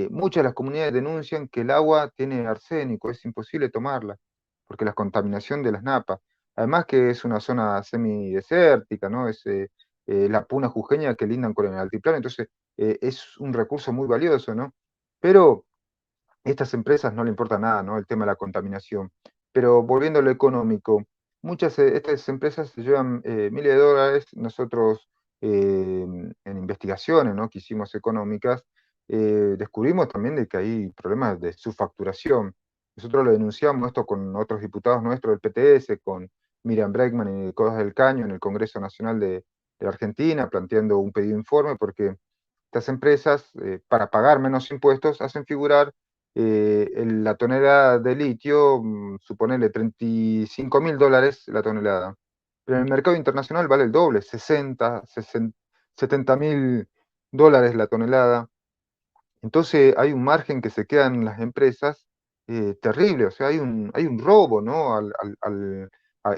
Muchas de las comunidades denuncian que el agua tiene arsénico, es imposible tomarla, porque la contaminación de las napas, además que es una zona semidesértica, ¿no? Es la puna jujeña que lindan con el altiplano, entonces es un recurso muy valioso, ¿no? Pero estas empresas no le importa nada, ¿no?, el tema de la contaminación. Pero volviendo a lo económico, muchas de estas empresas se llevan miles de dólares. Nosotros, en investigaciones, ¿no?, que hicimos económicas, descubrimos también de que hay problemas de subfacturación. Nosotros lo denunciamos esto con otros diputados nuestros del PTS, con Miriam Bregman y Codas del Caño en el Congreso Nacional de la Argentina, planteando un pedido de informe, porque estas empresas, para pagar menos impuestos, hacen figurar la tonelada de litio, suponele $35.000 la tonelada. Pero en el mercado internacional vale el doble, 70.000 la tonelada. Entonces hay un margen que se queda en las empresas terrible. O sea, hay un robo, ¿no?,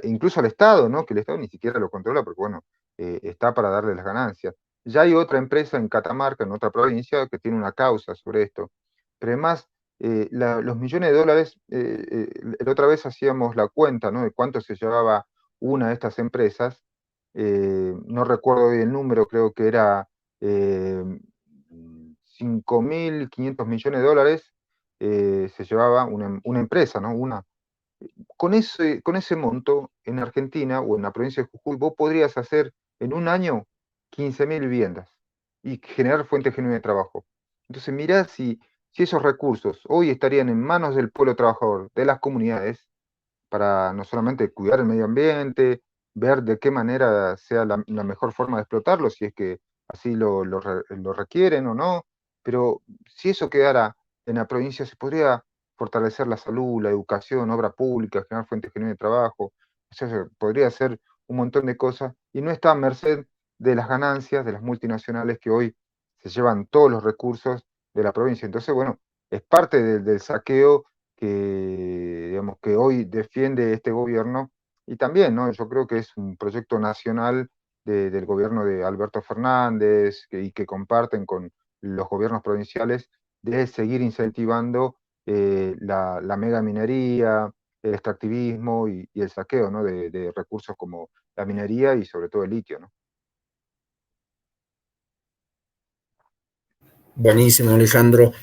incluso al Estado, ¿no? Que el Estado ni siquiera lo controla porque, bueno, está para darle las ganancias. Ya hay otra empresa en Catamarca, en otra provincia, que tiene una causa sobre esto. Pero además, los millones de dólares, la otra vez hacíamos la cuenta, ¿no? De cuánto se llevaba una de estas empresas. No recuerdo hoy el número, creo que era 5.500 millones de dólares, se llevaba una empresa, ¿no? Con ese monto, en Argentina o en la provincia de Jujuy, vos podrías hacer en un año 15.000 viviendas y generar fuentes genuinas de trabajo. Entonces, mirá si esos recursos hoy estarían en manos del pueblo trabajador, de las comunidades, para no solamente cuidar el medio ambiente, ver de qué manera sea la mejor forma de explotarlo, si es que así lo requieren o no, pero si eso quedara en la provincia, se podría fortalecer la salud, la educación, obra pública, generar fuentes genuinas de trabajo, o sea, se podría hacer un montón de cosas y no está a merced de las ganancias de las multinacionales que hoy se llevan todos los recursos de la provincia. Entonces, bueno, es parte del saqueo digamos, que hoy defiende este gobierno y también, ¿no? Yo creo que es un proyecto nacional del gobierno de Alberto Fernández y que comparten con los gobiernos provinciales de seguir incentivando la mega minería, el extractivismo y el saqueo, ¿no? de recursos como la minería y sobre todo el litio, ¿no? Buenísimo, Alejandro.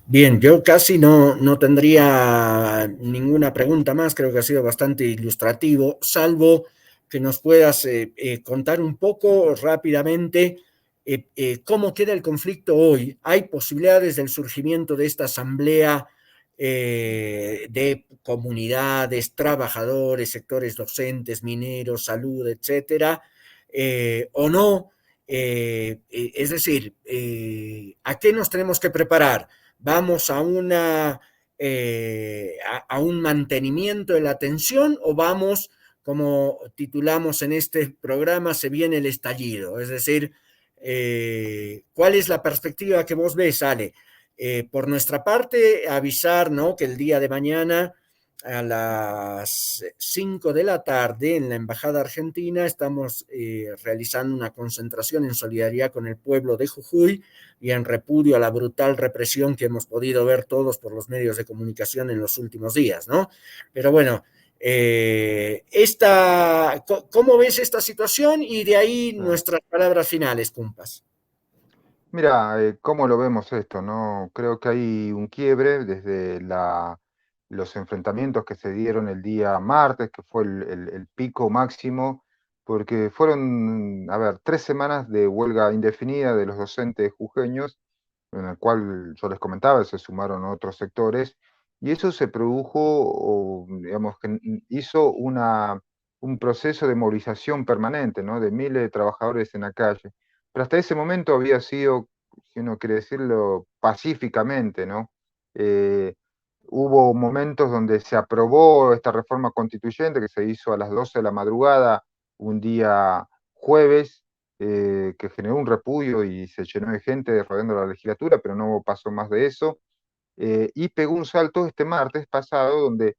Bien, yo casi no tendría ninguna pregunta más, creo que ha sido bastante ilustrativo, salvo que nos puedas contar un poco rápidamente cómo queda el conflicto hoy. ¿Hay posibilidades del surgimiento de esta asamblea de comunidades, trabajadores, sectores docentes, mineros, salud, etcétera, o no? Es decir, ¿a qué nos tenemos que preparar? ¿Vamos a un mantenimiento de la tensión o vamos, como titulamos en este programa, se viene el estallido? Es decir, ¿cuál es la perspectiva que vos ves, Ale? Por nuestra parte, avisar, ¿no?, que el día de mañana a las 5 de la tarde en la Embajada Argentina estamos realizando una concentración en solidaridad con el pueblo de Jujuy y en repudio a la brutal represión que hemos podido ver todos por los medios de comunicación en los últimos días, ¿no? Pero bueno, ¿cómo ves esta situación? Y de ahí nuestras palabras finales, Cumpas. Mira, ¿cómo lo vemos esto, no? Creo que hay un quiebre desde los enfrentamientos que se dieron el día martes, que fue el pico máximo, porque fueron, a ver, 3 semanas de huelga indefinida de los docentes jujeños, en el cual yo les comentaba, se sumaron otros sectores, y eso se produjo, o, digamos, que hizo un proceso de movilización permanente, ¿no? De miles de trabajadores en la calle. Pero hasta ese momento había sido, si uno quiere decirlo, pacíficamente, ¿no? Eh, Hubo momentos donde se aprobó esta reforma constituyente que se hizo a las 12 de la madrugada, un día jueves, que generó un repudio y se llenó de gente rodeando la legislatura, pero no pasó más de eso. Y pegó un salto este martes pasado, donde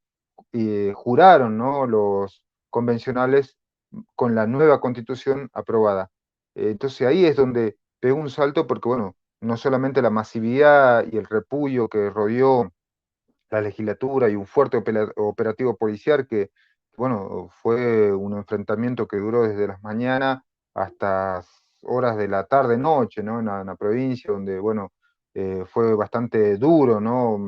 juraron, ¿no?, los convencionales con la nueva constitución aprobada. Entonces ahí es donde pegó un salto porque, bueno, no solamente la masividad y el repudio que rodeó la legislatura y un fuerte operativo policial que, bueno, fue un enfrentamiento que duró desde las mañanas hasta horas de la tarde, noche, ¿no? En la provincia, donde, bueno, fue bastante duro, ¿no?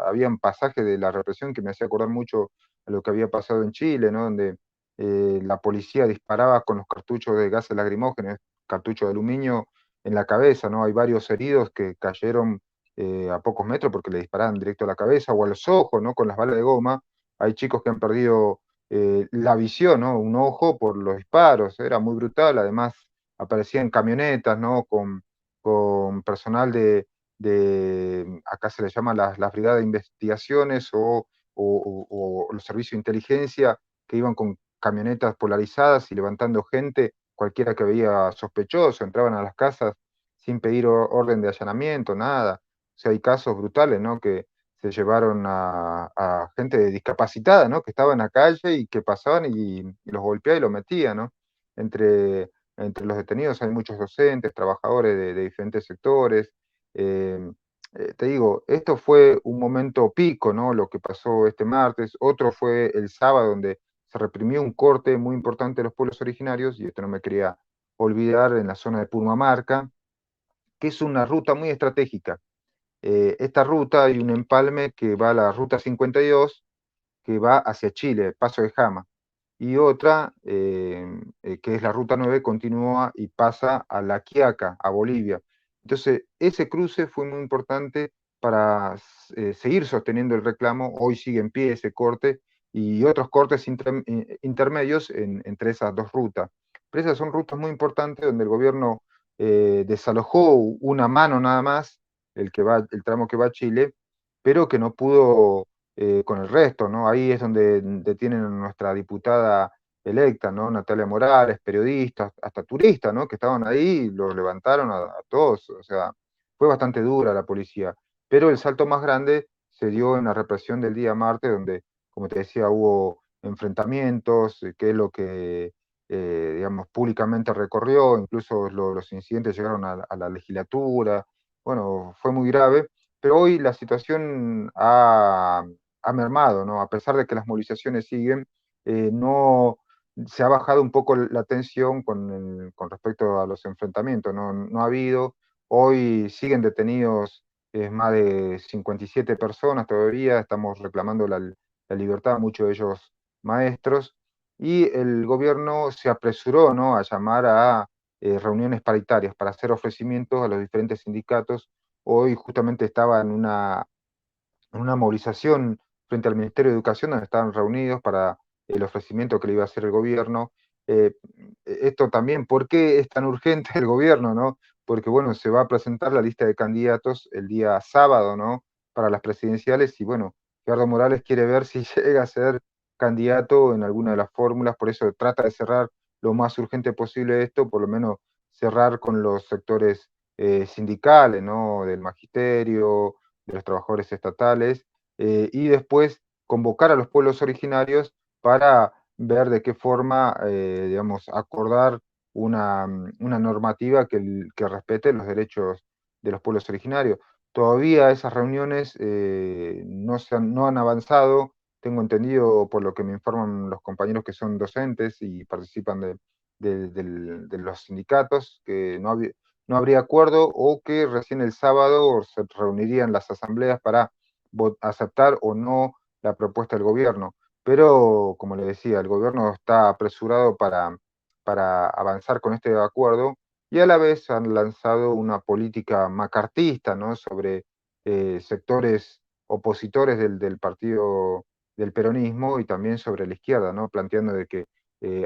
Habían pasajes de la represión que me hacía acordar mucho a lo que había pasado en Chile, ¿no? Donde la policía disparaba con los cartuchos de gases lacrimógenos, cartuchos de aluminio en la cabeza, ¿no? Hay varios heridos que cayeron a pocos metros porque le disparaban directo a la cabeza o a los ojos, ¿no? Con las balas de goma. Hay chicos que han perdido la visión, ¿no? Un ojo por los disparos, era muy brutal. Además, aparecían camionetas, ¿no? Con personal acá se le llama las brigadas de investigaciones o los servicios de inteligencia que iban con camionetas polarizadas y levantando gente, cualquiera que veía sospechoso, entraban a las casas sin pedir orden de allanamiento, nada. O sea, hay casos brutales, ¿no? Que se llevaron a gente discapacitada, ¿no? Que estaba en la calle y que pasaban y los golpeaban y los metían, ¿no? Entre los detenidos hay muchos docentes, trabajadores de diferentes sectores. eh, Te digo, esto fue un momento pico, ¿no? Lo que pasó este martes. Otro fue el sábado, donde se reprimió un corte muy importante de los pueblos originarios, y esto no me quería olvidar, en la zona de Purmamarca, que es una ruta muy estratégica. Esta ruta hay un empalme que va a la ruta 52, que va hacia Chile, Paso de Jama, y otra, que es la ruta 9, continúa y pasa a La Quiaca, a Bolivia. Entonces, ese cruce fue muy importante para seguir sosteniendo el reclamo. Hoy sigue en pie ese corte y otros cortes intermedios entre esas dos rutas. Pero esas son rutas muy importantes donde el gobierno desalojó una mano nada más, el tramo que va a Chile, pero que no pudo con el resto, ¿no? Ahí es donde detienen a nuestra diputada electa, ¿no? Natalia Morales, periodistas, hasta turistas, ¿no? Que estaban ahí, y los levantaron a todos, o sea, fue bastante dura la policía. Pero el salto más grande se dio en la represión del día martes, donde, como te decía, hubo enfrentamientos, que es lo que, digamos, públicamente recorrió, incluso los incidentes llegaron a la legislatura, bueno, fue muy grave, pero hoy la situación ha mermado, ¿no? A pesar de que las movilizaciones siguen, no se ha bajado un poco la tensión con respecto a los enfrentamientos, ¿no? No ha habido, hoy siguen detenidos más de 57 personas todavía, estamos reclamando la libertad, muchos de ellos maestros, y el gobierno se apresuró, ¿no? A llamar a reuniones paritarias para hacer ofrecimientos a los diferentes sindicatos. Hoy justamente estaba en una movilización frente al Ministerio de Educación, donde estaban reunidos para el ofrecimiento que le iba a hacer el gobierno. Eh, Esto también, ¿por qué es tan urgente el gobierno, no? Porque, bueno, se va a presentar la lista de candidatos el día sábado, ¿no? Para las presidenciales, y bueno, Gerardo Morales quiere ver si llega a ser candidato en alguna de las fórmulas, por eso trata de cerrar lo más urgente posible esto, por lo menos cerrar con los sectores sindicales, ¿no? Del magisterio, de los trabajadores estatales, y después convocar a los pueblos originarios para ver de qué forma, digamos, acordar una normativa que respete los derechos de los pueblos originarios. Todavía esas reuniones no han avanzado, tengo entendido por lo que me informan los compañeros que son docentes y participan de los sindicatos, que no habría acuerdo, o que recién el sábado se reunirían las asambleas para aceptar o no la propuesta del gobierno. Pero, como le decía, el gobierno está apresurado para avanzar con este acuerdo, y a la vez han lanzado una política macartista, ¿no? Sobre sectores opositores del partido del peronismo y también sobre la izquierda, ¿no? Planteando de que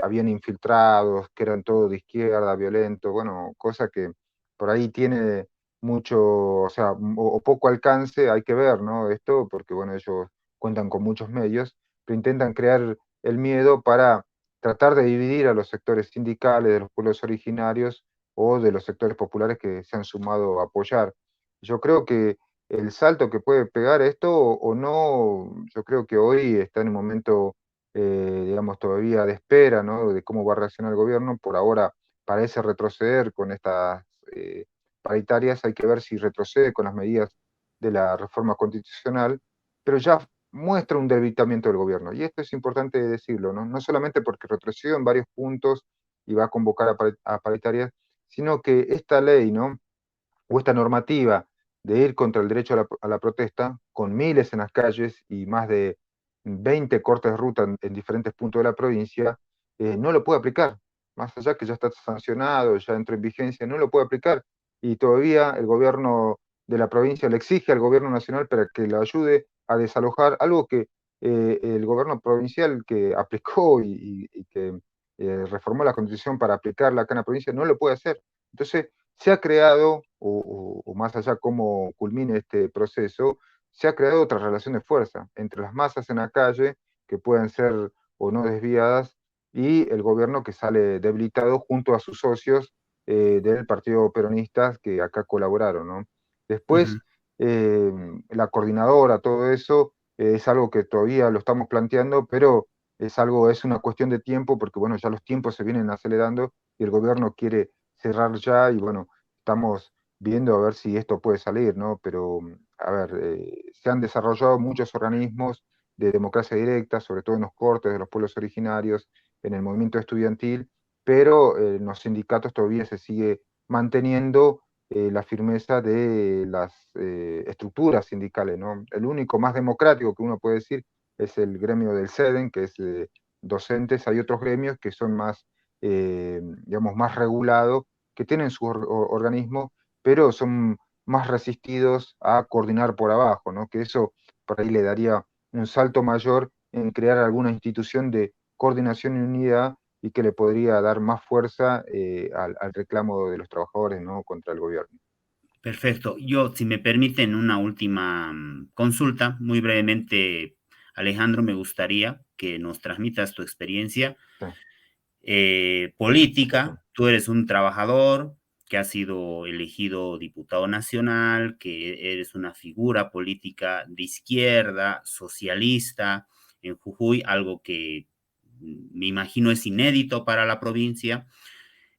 habían infiltrados, que eran todo de izquierda, violento, bueno, cosa que por ahí tiene mucho, o sea, o poco alcance, hay que ver, ¿no? Esto, porque bueno, ellos cuentan con muchos medios, pero intentan crear el miedo para tratar de dividir a los sectores sindicales, de los pueblos originarios o de los sectores populares que se han sumado a apoyar. Yo creo que el salto que puede pegar esto o no, yo creo que hoy está en un momento, digamos, todavía de espera, ¿no? De cómo va a reaccionar el gobierno. Por ahora parece retroceder con estas paritarias, hay que ver si retrocede con las medidas de la reforma constitucional, pero ya muestra un debilitamiento del gobierno. Y esto es importante decirlo, ¿no? No solamente porque retrocedió en varios puntos y va a convocar a paritarias, sino que esta ley, ¿no? O esta normativa de ir contra el derecho a la protesta, con miles en las calles y más de 20 cortes de ruta en diferentes puntos de la provincia, no lo puede aplicar. Más allá que ya está sancionado, ya entró en vigencia, no lo puede aplicar. Y todavía el gobierno de la provincia le exige al gobierno nacional para que le ayude a desalojar algo que el gobierno provincial que aplicó y que reformó la constitución para aplicarla acá en la provincia no lo puede hacer. Entonces, se ha creado, o más allá cómo culmine este proceso, se ha creado otra relación de fuerza entre las masas en la calle, que pueden ser o no desviadas, y el gobierno que sale debilitado junto a sus socios del Partido Peronista que acá colaboraron, ¿no? Después, la coordinadora, todo eso, es algo que todavía lo estamos planteando, pero es una cuestión de tiempo, porque bueno, ya los tiempos se vienen acelerando y el gobierno quiere cerrar ya, y bueno, estamos viendo a ver si esto puede salir, ¿no? Pero, a ver, se han desarrollado muchos organismos de democracia directa, sobre todo en los cortes de los pueblos originarios, en el movimiento estudiantil, pero en los sindicatos todavía se sigue manteniendo la firmeza de las estructuras sindicales, ¿no? El único más democrático que uno puede decir es el gremio del SEDEN, que es docentes. Hay otros gremios que son más, digamos, más regulados, que tienen su organismo, pero son más resistidos a coordinar por abajo, ¿no? Que eso por ahí le daría un salto mayor en crear alguna institución de coordinación y unidad, y que le podría dar más fuerza al reclamo de los trabajadores, ¿no? Contra el gobierno. Perfecto. Yo, si me permiten, una última consulta, muy brevemente, Alejandro, me gustaría que nos transmitas tu experiencia Sí, sí, política. Tú eres un trabajador que ha sido elegido diputado nacional, que eres una figura política de izquierda, socialista en Jujuy, algo que me imagino es inédito para la provincia.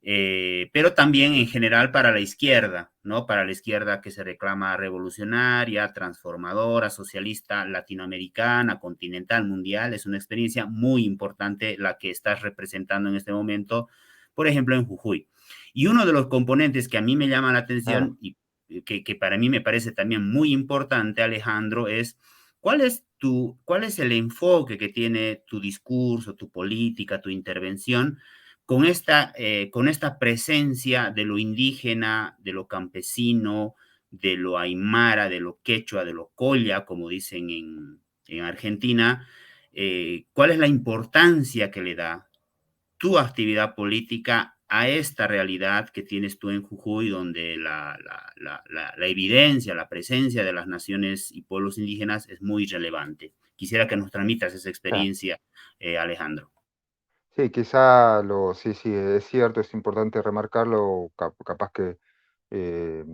Pero también en general para la izquierda, ¿no? Para la izquierda que se reclama revolucionaria, transformadora, socialista, latinoamericana, continental, mundial. Es una experiencia muy importante la que estás representando en este momento, por ejemplo, en Jujuy. Y uno de los componentes que a mí me llama la claro. atención y que para mí me parece también muy importante, Alejandro, es cuál es el enfoque que tiene tu discurso, tu política, tu intervención con esta presencia de lo indígena, de lo campesino, de lo aymara, de lo quechua, de lo colla, como dicen en Argentina. ¿Cuál es la importancia que le da tu actividad política a esta realidad que tienes tú en Jujuy, donde la evidencia, la presencia de las naciones y pueblos indígenas es muy relevante? Quisiera que nos transmitas esa Sí, experiencia, Alejandro. sí, quizá sí, sí, es cierto, es importante remarcarlo, capaz eh,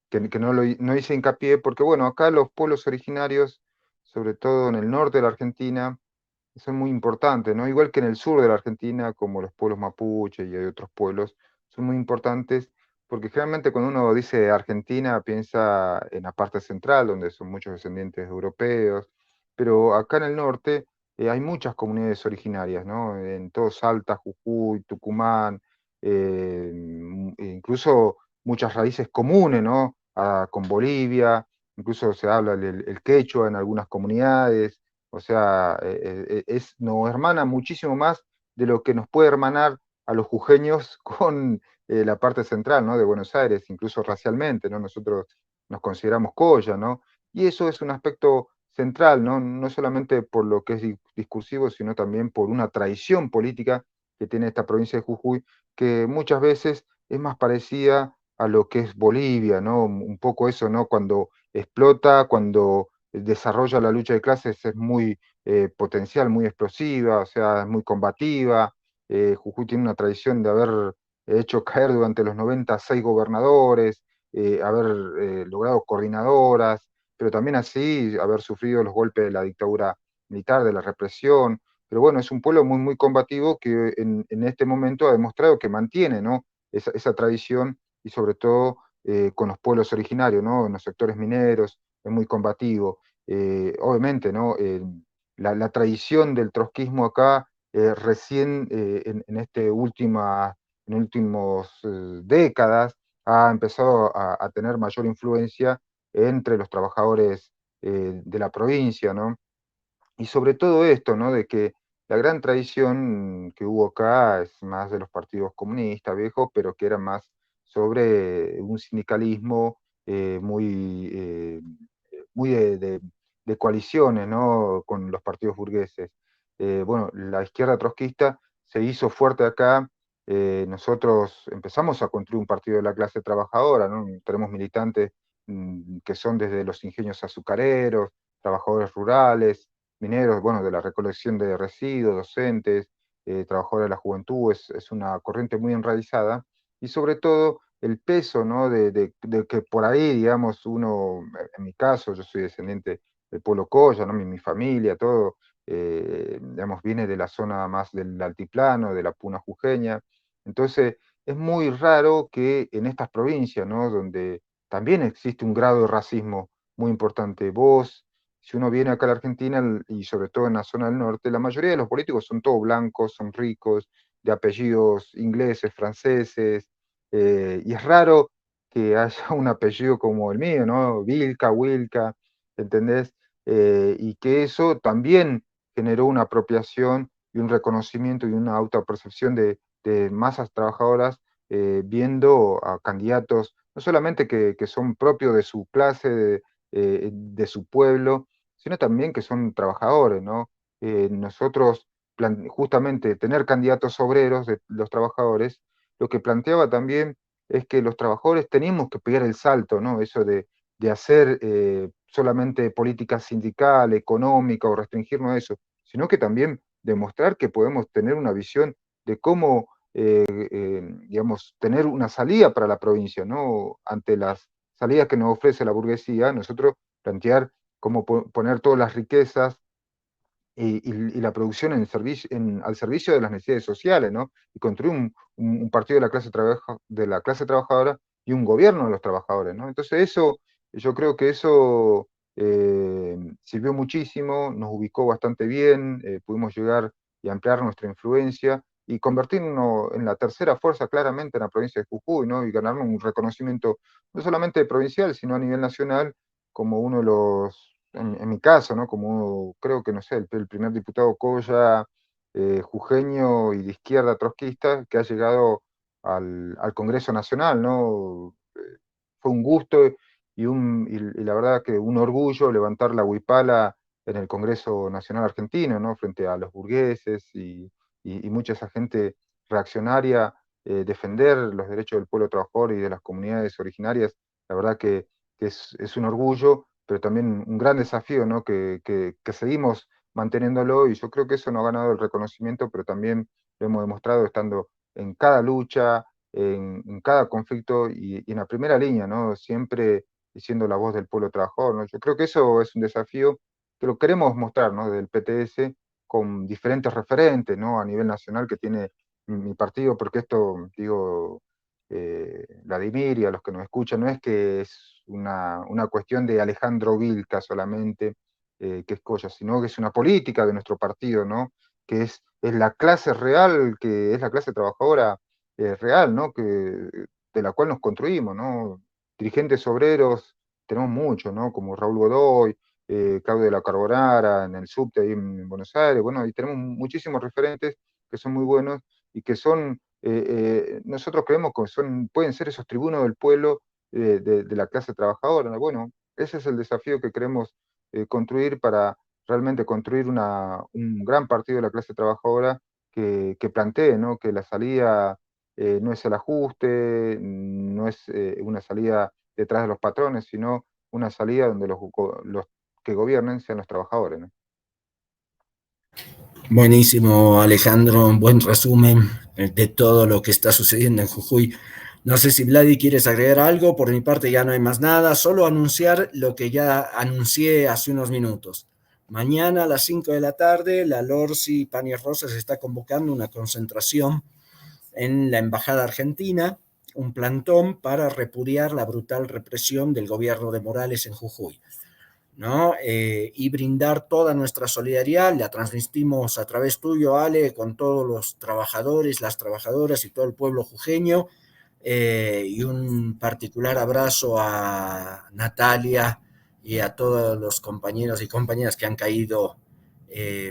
que no hice hincapié, porque bueno, acá los pueblos originarios, sobre todo en el norte de la Argentina, son muy importantes, ¿no? Igual que en el sur de la Argentina, como los pueblos mapuche y hay otros pueblos, son muy importantes, porque generalmente cuando uno dice Argentina piensa en la parte central, donde son muchos descendientes europeos, pero acá en el norte hay muchas comunidades originarias, ¿no? En todo Salta, Jujuy, Tucumán, incluso muchas raíces comunes, ¿no? Con Bolivia, incluso se habla el quechua en algunas comunidades. O sea, nos hermana muchísimo más de lo que nos puede hermanar a los jujeños con la parte central, ¿no? De Buenos Aires, incluso racialmente, ¿no? Nosotros nos consideramos colla, ¿no? Y eso es un aspecto central, ¿no? No solamente por lo que es discursivo, sino también por una tradición política que tiene esta provincia de Jujuy, que muchas veces es más parecida a lo que es Bolivia, ¿no? Un poco eso, ¿no? Cuando explota, cuando desarrolla la lucha de clases, es muy potencial, muy explosiva, o sea, es muy combativa. Jujuy tiene una tradición de haber hecho caer durante los 90 6 gobernadores, haber logrado coordinadoras, pero también así haber sufrido los golpes de la dictadura militar, de la represión. Pero bueno, es un pueblo muy, muy combativo que en este momento ha demostrado que mantiene, ¿no? Esa tradición, y sobre todo con los pueblos originarios, ¿no? En los sectores mineros, es muy combativo. Obviamente, ¿no? La tradición del trotskismo acá, recién en últimos décadas, ha empezado a tener mayor influencia entre los trabajadores de la provincia, ¿no? Y sobre todo esto, ¿no? De que la gran tradición que hubo acá es más de los partidos comunistas viejos, pero que era más sobre un sindicalismo muy de coaliciones, ¿no? Con los partidos burgueses. Bueno, la izquierda trotskista se hizo fuerte acá. Nosotros empezamos a construir un partido de la clase trabajadora, ¿no? Tenemos militantes que son desde los ingenios azucareros, trabajadores rurales, mineros, bueno, de la recolección de residuos, docentes, trabajadores de la juventud. Es una corriente muy enraizada, y sobre todo el peso, ¿no? De que por ahí, digamos, uno, en mi caso, yo soy descendiente del pueblo Coya, ¿no? Mi familia, todo, digamos, viene de la zona más del altiplano, de la Puna jujeña. Entonces, es muy raro que en estas provincias, ¿no? Donde también existe un grado de racismo muy importante. Vos, si uno viene acá a la Argentina, y sobre todo en la zona del norte, la mayoría de los políticos son todos blancos, son ricos, de apellidos ingleses, franceses, y es raro que haya un apellido como el mío, ¿no? Vilca, Wilca, ¿entendés? Y que eso también generó una apropiación y un reconocimiento y una autopercepción de masas trabajadoras, viendo a candidatos, no solamente que son propios de su clase, de su pueblo, sino también que son trabajadores, ¿no? Nosotros, justamente, tener candidatos obreros de los trabajadores, lo que planteaba también es que los trabajadores teníamos que pegar el salto, ¿no? Eso de hacer solamente política sindical, económica o restringirnos a eso, sino que también demostrar que podemos tener una visión de cómo, digamos, tener una salida para la provincia, ¿no? Ante las salidas que nos ofrece la burguesía, nosotros plantear cómo poner todas las riquezas y la producción al servicio de las necesidades sociales, ¿no? Y construir un partido de la clase trabajadora y un gobierno de los trabajadores, ¿no? Entonces eso, yo creo que eso sirvió muchísimo, nos ubicó bastante bien, pudimos llegar y ampliar nuestra influencia y convertirnos en la tercera fuerza claramente en la provincia de Jujuy, ¿no? Y ganarnos un reconocimiento no solamente provincial, sino a nivel nacional, como uno de los, en mi caso, ¿no? Como creo que, no sé, el primer diputado Coya, jujeño y de izquierda trotskista que ha llegado al Congreso Nacional, ¿no? Fue un gusto y la verdad que un orgullo levantar la huipala en el Congreso Nacional Argentino, ¿no? Frente a los burgueses y mucha esa gente reaccionaria, defender los derechos del pueblo trabajador y de las comunidades originarias, la verdad que es un orgullo, pero también un gran desafío, ¿no? Que seguimos manteniéndolo y yo creo que eso nos ha ganado el reconocimiento, pero también lo hemos demostrado estando en cada lucha, en cada conflicto y en la primera línea, ¿no? Siempre siendo la voz del pueblo trabajador, ¿no? Yo creo que eso es un desafío que lo queremos mostrar, ¿no? Del PTS con diferentes referentes, ¿no? A nivel nacional que tiene mi partido, porque esto, digo, Vladimir y a los que nos escuchan, no es que es una cuestión de Alejandro Vilca solamente, que es cosa, sino que es una política de nuestro partido, ¿no? Que es la clase real, que es la clase trabajadora real, ¿no? De la cual nos construimos, ¿no? Dirigentes obreros tenemos muchos, ¿no? Como Raúl Godoy, Claudio de la Carbonara, en el subte ahí en Buenos Aires, bueno, y tenemos muchísimos referentes que son muy buenos y que son, nosotros creemos que pueden ser esos tribunos del pueblo, de la clase trabajadora, ¿no? Bueno, ese es el desafío que queremos construir para realmente construir un gran partido de la clase trabajadora que plantee, ¿no? Que la salida no es el ajuste, no es una salida detrás de los patrones, sino una salida donde los que gobiernen sean los trabajadores, ¿no? Buenísimo, Alejandro, un buen resumen de todo lo que está sucediendo en Jujuy. No sé si Vladi quieres agregar algo, por mi parte ya no hay más nada, solo anunciar lo que ya anuncié hace unos minutos. Mañana a las 5 de la tarde, la Lorsi Pañes Rosas está convocando una concentración en la Embajada Argentina, un plantón para repudiar la brutal represión del gobierno de Morales en Jujuy, ¿no? Y brindar toda nuestra solidaridad, la transmitimos a través tuyo, Ale, con todos los trabajadores, las trabajadoras y todo el pueblo jujeño, y un particular abrazo a Natalia y a todos los compañeros y compañeras que han caído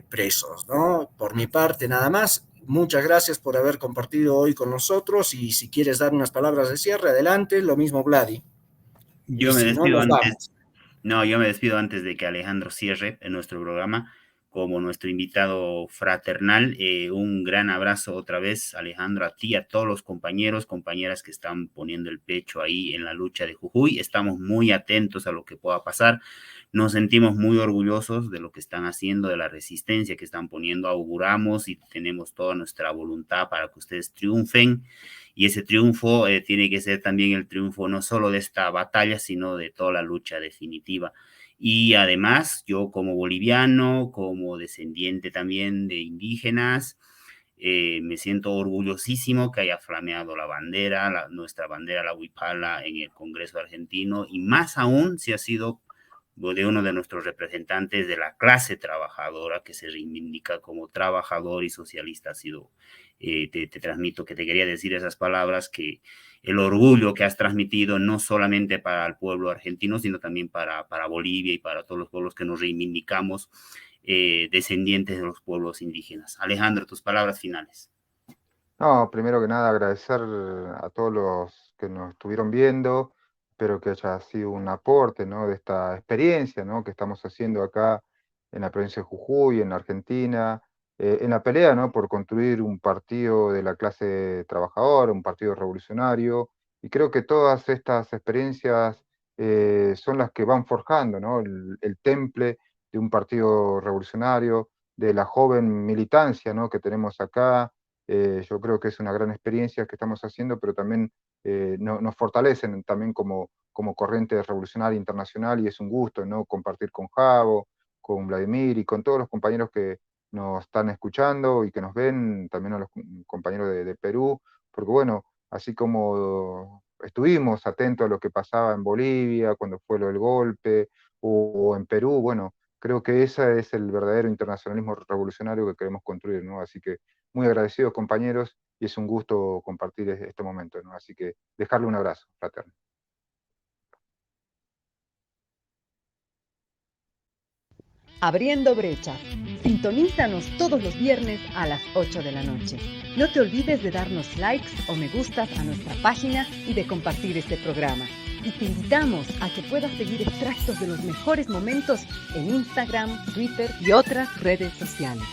presos, ¿no? Por mi parte, nada más. Muchas gracias por haber compartido hoy con nosotros y si quieres dar unas palabras de cierre, adelante, lo mismo Vladi. Y Yo me si no, despido nos antes. vamos. No, yo me despido antes de que Alejandro cierre en nuestro programa como nuestro invitado fraternal. Un gran abrazo otra vez, Alejandro, a ti, a todos los compañeros, compañeras que están poniendo el pecho ahí en la lucha de Jujuy. Estamos muy atentos a lo que pueda pasar. Nos sentimos muy orgullosos de lo que están haciendo, de la resistencia que están poniendo. Auguramos y tenemos toda nuestra voluntad para que ustedes triunfen. Y ese triunfo tiene que ser también el triunfo no solo de esta batalla, sino de toda la lucha definitiva. Y además, yo como boliviano, como descendiente también de indígenas, me siento orgullosísimo que haya flameado la bandera, nuestra bandera, la huipala, en el Congreso argentino, y más aún si ha sido de uno de nuestros representantes de la clase trabajadora que se reivindica como trabajador y socialista. Ha sido, te transmito que te quería decir esas palabras, que el orgullo que has transmitido no solamente para el pueblo argentino, sino también para Bolivia y para todos los pueblos que nos reivindicamos, descendientes de los pueblos indígenas. Alejandro, tus palabras finales. No, primero que nada agradecer a todos los que nos estuvieron viendo. Espero que haya sido un aporte, ¿no?, de esta experiencia, ¿no?, que estamos haciendo acá en la provincia de Jujuy, en la Argentina, en la pelea, ¿no?, por construir un partido de la clase trabajadora, un partido revolucionario. Y creo que todas estas experiencias son las que van forjando, ¿no?, el temple de un partido revolucionario, de la joven militancia, ¿no?, que tenemos acá. Yo creo que es una gran experiencia que estamos haciendo, pero también nos fortalecen también como corriente revolucionaria internacional, y es un gusto, ¿no?, compartir con Javo, con Vladimir y con todos los compañeros que nos están escuchando y que nos ven, también a los compañeros de Perú, porque bueno, así como estuvimos atentos a lo que pasaba en Bolivia cuando fue lo del golpe, o en Perú, bueno, creo que ese es el verdadero internacionalismo revolucionario que queremos construir, ¿no? Así que muy agradecidos, compañeros, y es un gusto compartir este momento, ¿no? Así que dejarle un abrazo fraterno. Abriendo Brecha. Sintonízanos todos los viernes a las 8 de la noche. No te olvides de darnos likes o me gustas a nuestra página y de compartir este programa. Y te invitamos a que puedas seguir extractos de los mejores momentos en Instagram, Twitter y otras redes sociales.